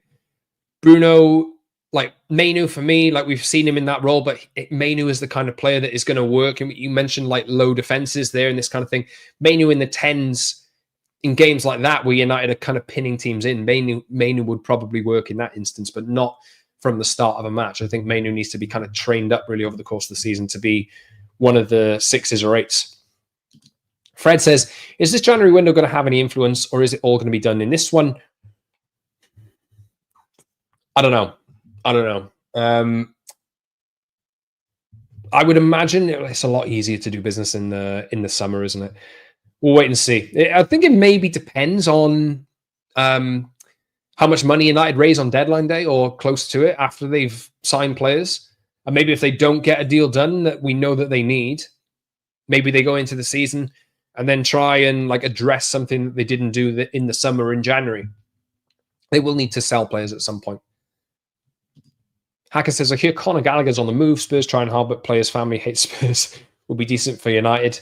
Bruno, like Mainu for me, like we've seen him in that role, but Mainu is the kind of player that is going to work. And you mentioned like low defenses there and this kind of thing. Mainu in the 10s in games like that where United are kind of pinning teams in, Mainu would probably work in that instance, but not from the start of a match. I think Mainu needs to be kind of trained up really over the course of the season to be one of the 6s or 8s. Fred says, is this January window going to have any influence, or is it all going to be done in this one? I don't know. I would imagine it's a lot easier to do business in the summer, isn't it? We'll wait and see. I think it maybe depends on how much money United raise on deadline day or close to it after they've signed players. And maybe if they don't get a deal done that we know that they need, maybe they go into the season and then try and like address something that they didn't do in the summer in January. They will need to sell players at some point. Hacker says, I hear Conor Gallagher's on the move. Spurs trying hard, but players' family hate Spurs. Will be decent for United.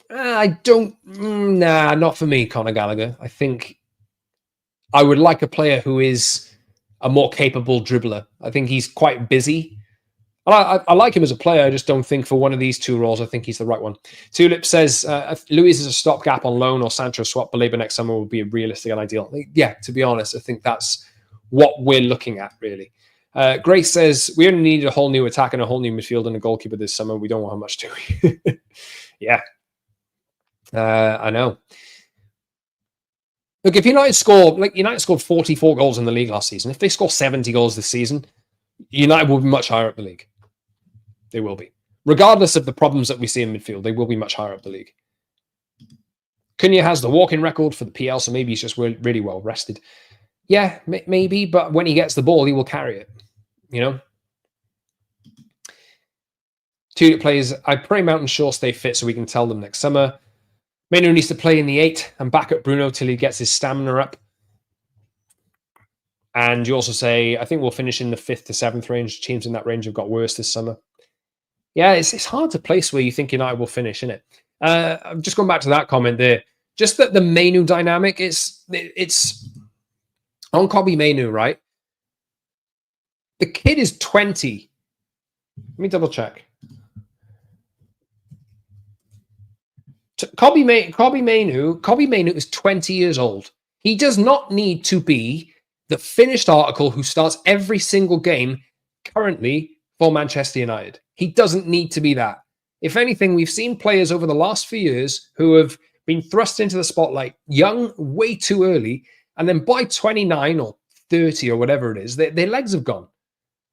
I don't... Nah, not for me, Conor Gallagher. I think I would like a player who is a more capable dribbler. I think he's quite busy. I like him as a player. I just don't think for one of these two roles, I think he's the right one. Tulip says, Luis is a stopgap on loan or Sancho swap Baleba next summer would be realistic and ideal. Yeah, to be honest, I think that's what we're looking at, really. Grace says, we only need a whole new attack and a whole new midfield and a goalkeeper this summer. We don't want much, do we? Yeah. I know. Look, if United scored 44 goals in the league last season, if they score 70 goals this season, United will be much higher up the league. They will be. Regardless of the problems that we see in midfield, they will be much higher up the league. Cunha has the walk-in record for the PL, so maybe he's just really well rested. Yeah, maybe, but when he gets the ball, he will carry it. You know? Tulip plays, I pray Mount and Shaw stay fit so we can tell them next summer. Mainu needs to play in the 8 and back up Bruno till he gets his stamina up. And you also say, I think we'll finish in the 5th to 7th range. Teams in that range have got worse this summer. Yeah, it's hard to place where you think United will finish, isn't it? I'm just going back to that comment there. Just that the Mainu dynamic, it's on Kobbie Mainu, right? The kid is 20. Let me double check. Kobbie Mainu is 20 years old. He does not need to be the finished article who starts every single game currently for Manchester United. He doesn't need to be that. If anything, we've seen players over the last few years who have been thrust into the spotlight young, way too early, and then by 29 or 30 or whatever it is, their legs have gone.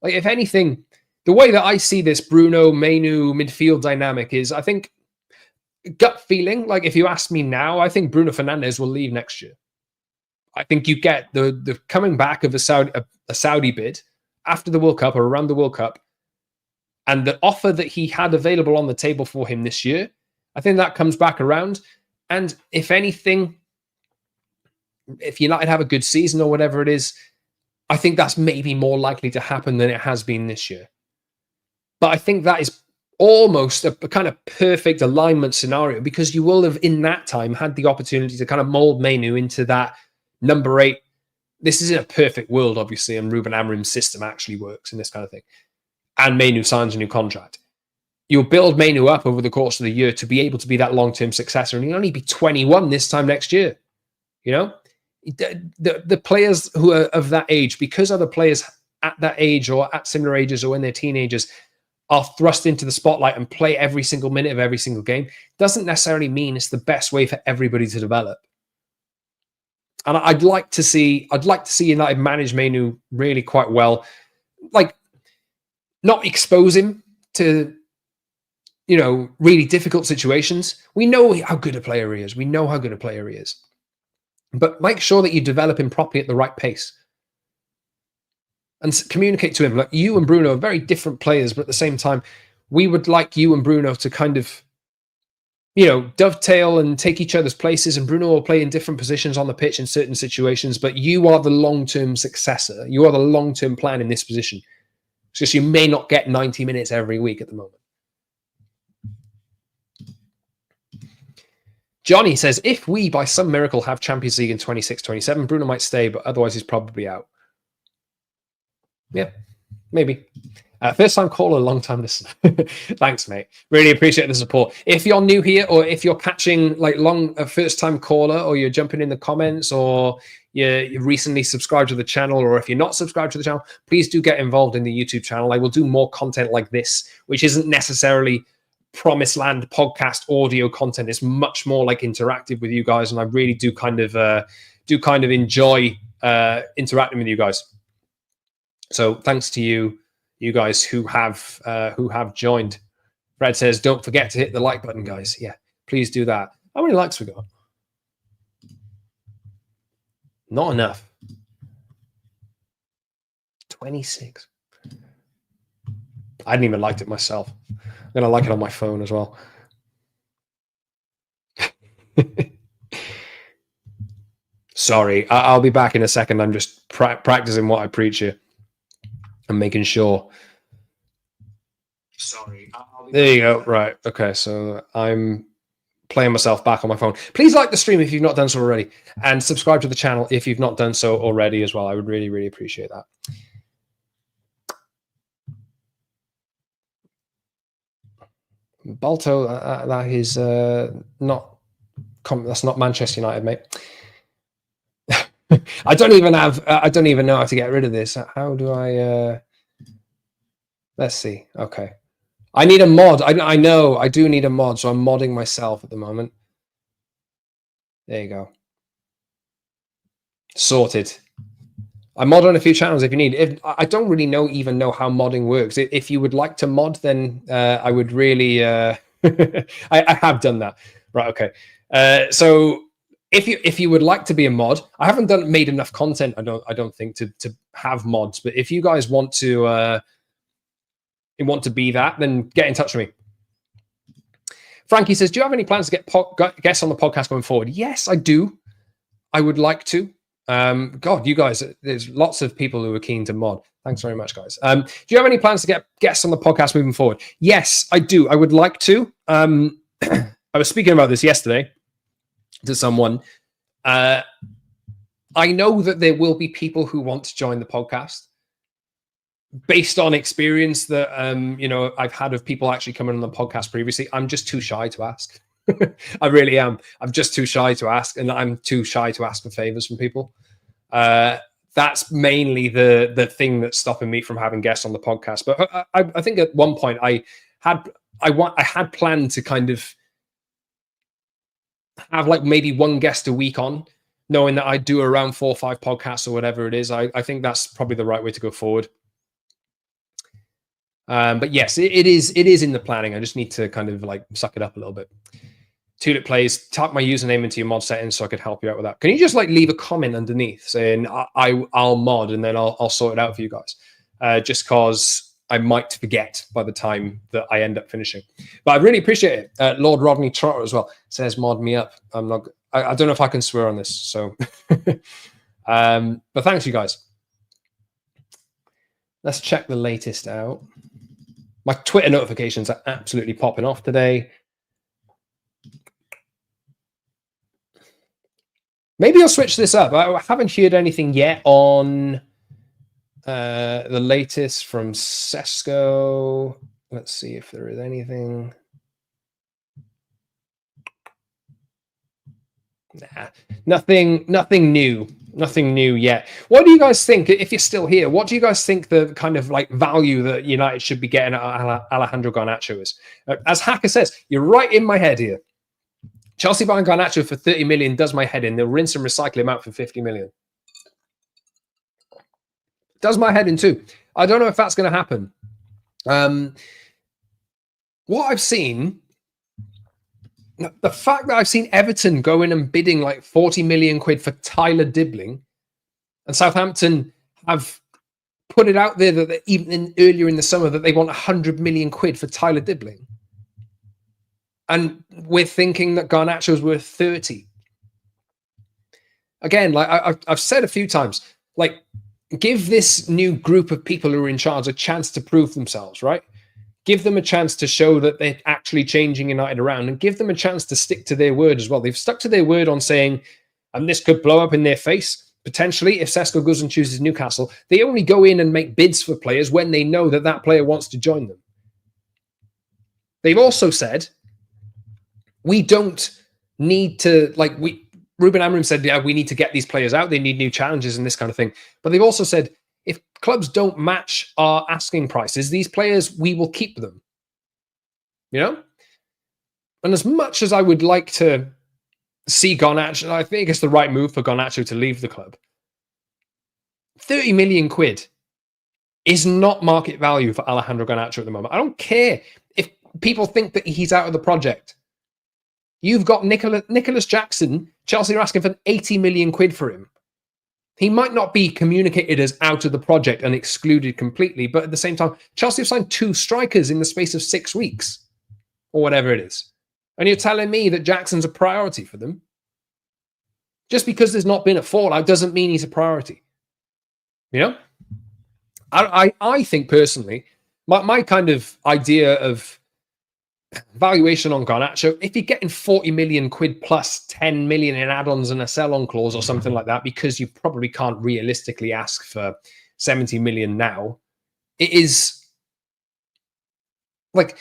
Like, if anything, the way that I see this Bruno, Mainu midfield dynamic is, I think, gut feeling, like if you ask me now, I think Bruno Fernandes will leave next year. I think you get the coming back of a Saudi bid after the World Cup or around the World Cup, and the offer that he had available on the table for him this year, I think that comes back around. And if anything, if United have a good season or whatever it is, I think that's maybe more likely to happen than it has been this year. But I think that is almost a kind of perfect alignment scenario, because you will have in that time had the opportunity to kind of mold Mainu into that number 8. This is in a perfect world, obviously, and Ruben Amorim's system actually works in this kind of thing. And Mainu signs a new contract. You'll build Mainu up over the course of the year to be able to be that long-term successor, and he'll only be 21 this time next year. You know, the players who are of that age, because other players at that age or at similar ages or when they're teenagers are thrust into the spotlight and play every single minute of every single game, doesn't necessarily mean it's the best way for everybody to develop. And I'd like to see United manage Mainu really quite well. Like, not expose him to, you know, really difficult situations. We know how good a player he is. But make sure that you develop him properly at the right pace. And communicate to him, like, you and Bruno are very different players, but at the same time, we would like you and Bruno to kind of, you know, dovetail and take each other's places, and Bruno will play in different positions on the pitch in certain situations, but you are the long-term successor. You are the long-term plan in this position. It's just you may not get 90 minutes every week at the moment. Johnny says, if we, by some miracle, have Champions League in 26-27, Bruno might stay, but otherwise he's probably out. Yeah, maybe. First-time caller, long-time listener. Thanks, mate. Really appreciate the support. If you're new here, or if you're catching like a first-time caller, or you're jumping in the comments, or you recently subscribed to the channel, or if you're not subscribed to the channel, please do get involved in the YouTube channel. I will do more content like this, which isn't necessarily promised land podcast audio content. It's much more like interactive with you guys, and I really do kind of enjoy interacting with you guys. So thanks to you guys who have joined. Fred says, don't forget to hit the like button, guys. Yeah, please do that. How many likes we got? Not enough. 26. I hadn't even liked it myself. I'm going to like it on my phone as well. Sorry, I'll be back in a second. I'm just practicing what I preach here. I'm making sure. Sorry. There you go. Right. Okay. So I'm playing myself back on my phone. Please like the stream if you've not done so already, and subscribe to the channel if you've not done so already as well. I would really, really appreciate that. Balto, that is that's not Manchester United, mate. I don't even know how to get rid of this. How do I let's see. Okay. I need a mod. I know I do need a mod, so I'm modding myself at the moment. There you go. Sorted. I mod on a few channels if you need. I don't really even know how modding works. If you would like to mod, then I would really I have done that. Right, okay. So if you would like to be a mod, I haven't made enough content, I don't think, to have mods, but if you guys want to be that, then get in touch with me. Frankie says, do you have any plans to get guests on the podcast going forward? Yes, I do. I would like to. God, you guys, there's lots of people who are keen to mod. Thanks very much, guys. Do you have any plans to get guests on the podcast moving forward? Yes, I do. I would like to. I was speaking about this yesterday to someone. I know that there will be people who want to join the podcast based on experience that I've had of people actually coming on the podcast previously. I'm just too shy to ask. I really am. I'm just too shy to ask, and I'm too shy to ask for favors from people. That's mainly the thing that's stopping me from having guests on the podcast. But I think at one point I had planned to kind of have like maybe one guest a week on, knowing that I do around 4 or 5 podcasts or whatever it is. I think that's probably the right way to go forward. But yes, it is in the planning. I just need to kind of like suck it up a little bit. Tulip Plays, type my username into your mod settings so I could help you out with that. Can you just like leave a comment underneath saying I'll mod, and then I'll sort it out for you guys? Just because I might forget by the time that I end up finishing. But I really appreciate it. Lord Rodney Trotter as well says mod me up. I don't know if I can swear on this, so but thanks you guys. Let's check the latest out. My Twitter notifications are absolutely popping off today. Maybe I'll switch this up. I haven't heard anything yet on the latest from Sesko. Let's see if there is anything. Nah, nothing new. Nothing new yet. What do you guys think, if you're still here, what do you guys think the kind of like value that United should be getting at Alejandro Garnacho is? As Hacker says, you're right in my head here. Chelsea buying Garnacho for 30 million does my head in. They'll rinse and recycle him out for 50 million. Does my head in too. I don't know if that's going to happen. What I've seen, the fact that I've seen Everton go in and bidding like 40 million quid for Tyler Dibbling, and Southampton have put it out there that even earlier in the summer that they want 100 million quid for Tyler Dibbling. And we're thinking that Garnacho's worth 30. Again, like I've said a few times, like give this new group of people who are in charge a chance to prove themselves, right? Give them a chance to show that they're actually changing United around, and give them a chance to stick to their word as well. They've stuck to their word on saying, and this could blow up in their face, potentially, if Sesko goes and chooses Newcastle. They only go in and make bids for players when they know that that player wants to join them. They've also said, we don't need to, like, Ruben Amorim said, yeah, we need to get these players out. They need new challenges and this kind of thing. But they've also said, if clubs don't match our asking prices, these players, we will keep them. You know? And as much as I would like to see Garnacho, I think it's the right move for Garnacho to leave the club. 30 million quid is not market value for Alejandro Garnacho at the moment. I don't care if people think that he's out of the project. You've got Nicholas Jackson. Chelsea are asking for 80 million quid for him. He might not be communicated as out of the project and excluded completely, but at the same time, Chelsea have signed 2 strikers in the space of 6 weeks or whatever it is. And you're telling me that Jackson's a priority for them? Just because there's not been a fallout doesn't mean he's a priority. You know? I think personally, my kind of idea of valuation on Garnacho, if you're getting 40 million quid plus 10 million in add-ons and a sell-on clause or something like that, because you probably can't realistically ask for 70 million now, it is like,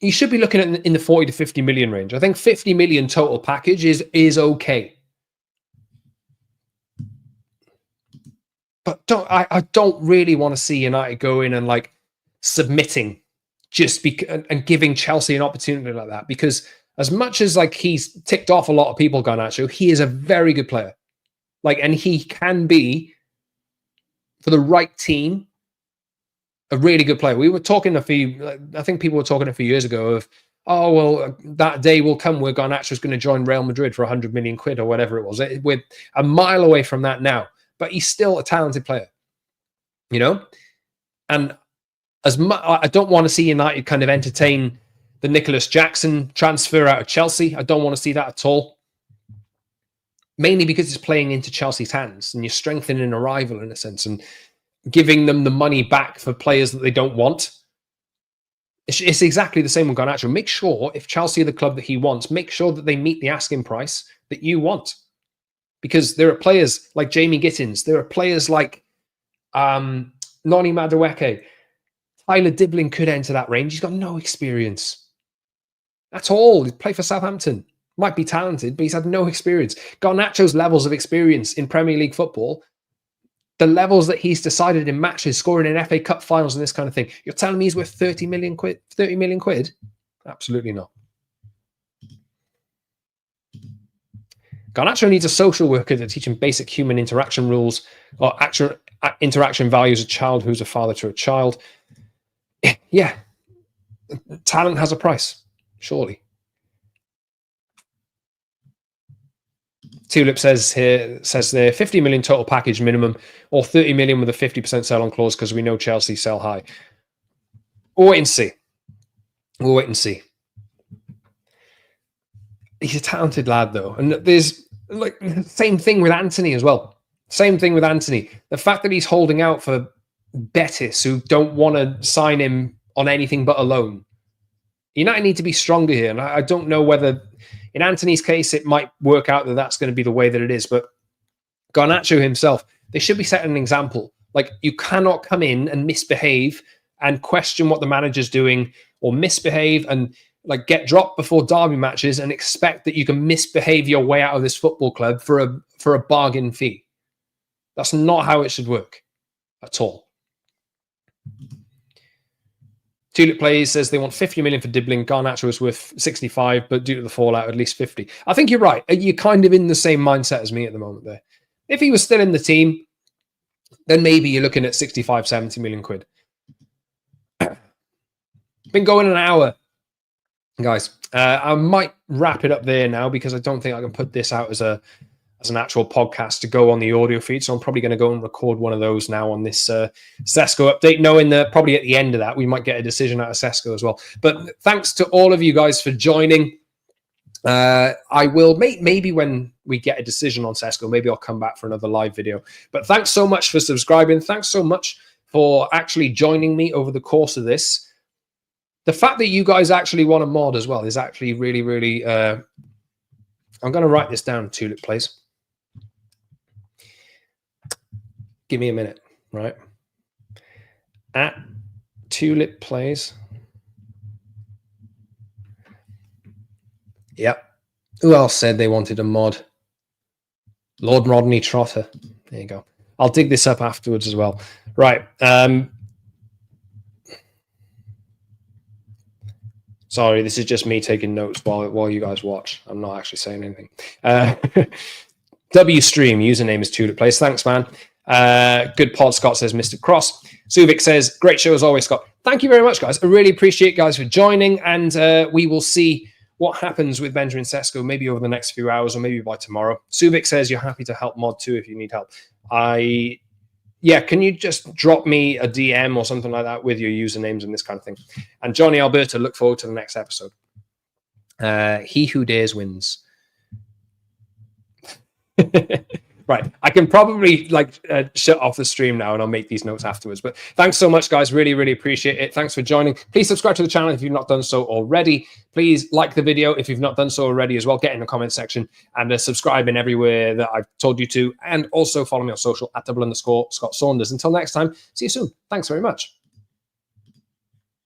you should be looking at in the 40 to 50 million range. I think 50 million total package is okay. But I don't really want to see United go in and like submitting just and giving Chelsea an opportunity like that, because as much as like he's ticked off a lot of people, Garnacho, he is a very good player. Like, and he can be, for the right team, a really good player. We were talking I think people were talking a few years ago of, oh, well, that day will come where Garnacho is going to join Real Madrid for 100 million quid or whatever it was. We're a mile away from that now, but he's still a talented player, you know? And as much, I don't want to see United kind of entertain the Nicholas Jackson transfer out of Chelsea. I don't want to see that at all. Mainly because it's playing into Chelsea's hands and you're strengthening a rival in a sense and giving them the money back for players that they don't want. It's exactly the same with Garnacho. Make sure, if Chelsea are the club that he wants, make sure that they meet the asking price that you want. Because there are players like Jamie Gittins. There are players like Noni Madueke. Tyler Dibling could enter that range. He's got no experience at all. He's played for Southampton. Might be talented, but he's had no experience. Garnacho's levels of experience in Premier League football, the levels that he's decided in matches, scoring in FA Cup finals and this kind of thing. You're telling me he's worth 30 million quid? 30 million quid? Absolutely not. Garnacho needs a social worker to teach him basic human interaction rules or actual interaction values. A child who's a father to a child. Yeah, talent has a price, surely. Tulip says there 50 million total package minimum or 30 million with a 50% sell-on clause because we know Chelsea sell high. We'll wait and see. We'll wait and see. He's a talented lad, though. And there's like same thing with Anthony as well. Same thing with Anthony. The fact that he's holding out for Betis, who don't want to sign him on anything but a loan. United need to be stronger here. And I don't know whether, in Anthony's case, it might work out that that's going to be the way that it is. But Garnacho himself, they should be setting an example. Like, you cannot come in and misbehave and question what the manager's doing, or misbehave and like get dropped before derby matches and expect that you can misbehave your way out of this football club for a bargain fee. That's not how it should work at all. Tulip Plays says they want 50 million for Dibling. Garnacho is worth 65, but due to the fallout, at least 50. I think you're right. You're kind of in the same mindset as me at the moment there. If he was still in the team, then maybe you're looking at 65, 70 million quid. Been going an hour, guys. I might wrap it up there now because I don't think I can put this out as an actual podcast to go on the audio feed. So I'm probably going to go and record one of those now on this Sesko update, knowing that probably at the end of that, we might get a decision out of Sesko as well. But thanks to all of you guys for joining. I will maybe when we get a decision on Sesko, maybe I'll come back for another live video. But thanks so much for subscribing. Thanks so much for actually joining me over the course of this. The fact that you guys actually want a mod as well is actually really, really. I'm going to write this down. Tulip Plays. Give me a minute, right? At Tulip Plays. Yep. Who else said they wanted a mod? Lord Rodney Trotter. There you go. I'll dig this up afterwards as well. Right. Sorry, this is just me taking notes while you guys watch. I'm not actually saying anything. WStream, username is Tulip Place. Thanks, man. Good pod, Scott says Mr. Cross. Suvik says, great show as always, Scott. Thank you very much, guys. I really appreciate you guys for joining, and we will see what happens with Benjamin Sesko maybe over the next few hours or maybe by tomorrow. Suvik says you're happy to help mod too if you need help. Yeah, can you just drop me a DM or something like that with your usernames and this kind of thing? And Johnny Alberta, look forward to the next episode. He who dares wins. Right, I can probably shut off the stream now and I'll make these notes afterwards. But thanks so much, guys. Really, really appreciate it. Thanks for joining. Please subscribe to the channel if you've not done so already. Please like the video if you've not done so already as well. Get in the comment section and subscribe in everywhere that I've told you to. And also follow me on social at @_Scott Saunders. Until next time, see you soon. Thanks very much.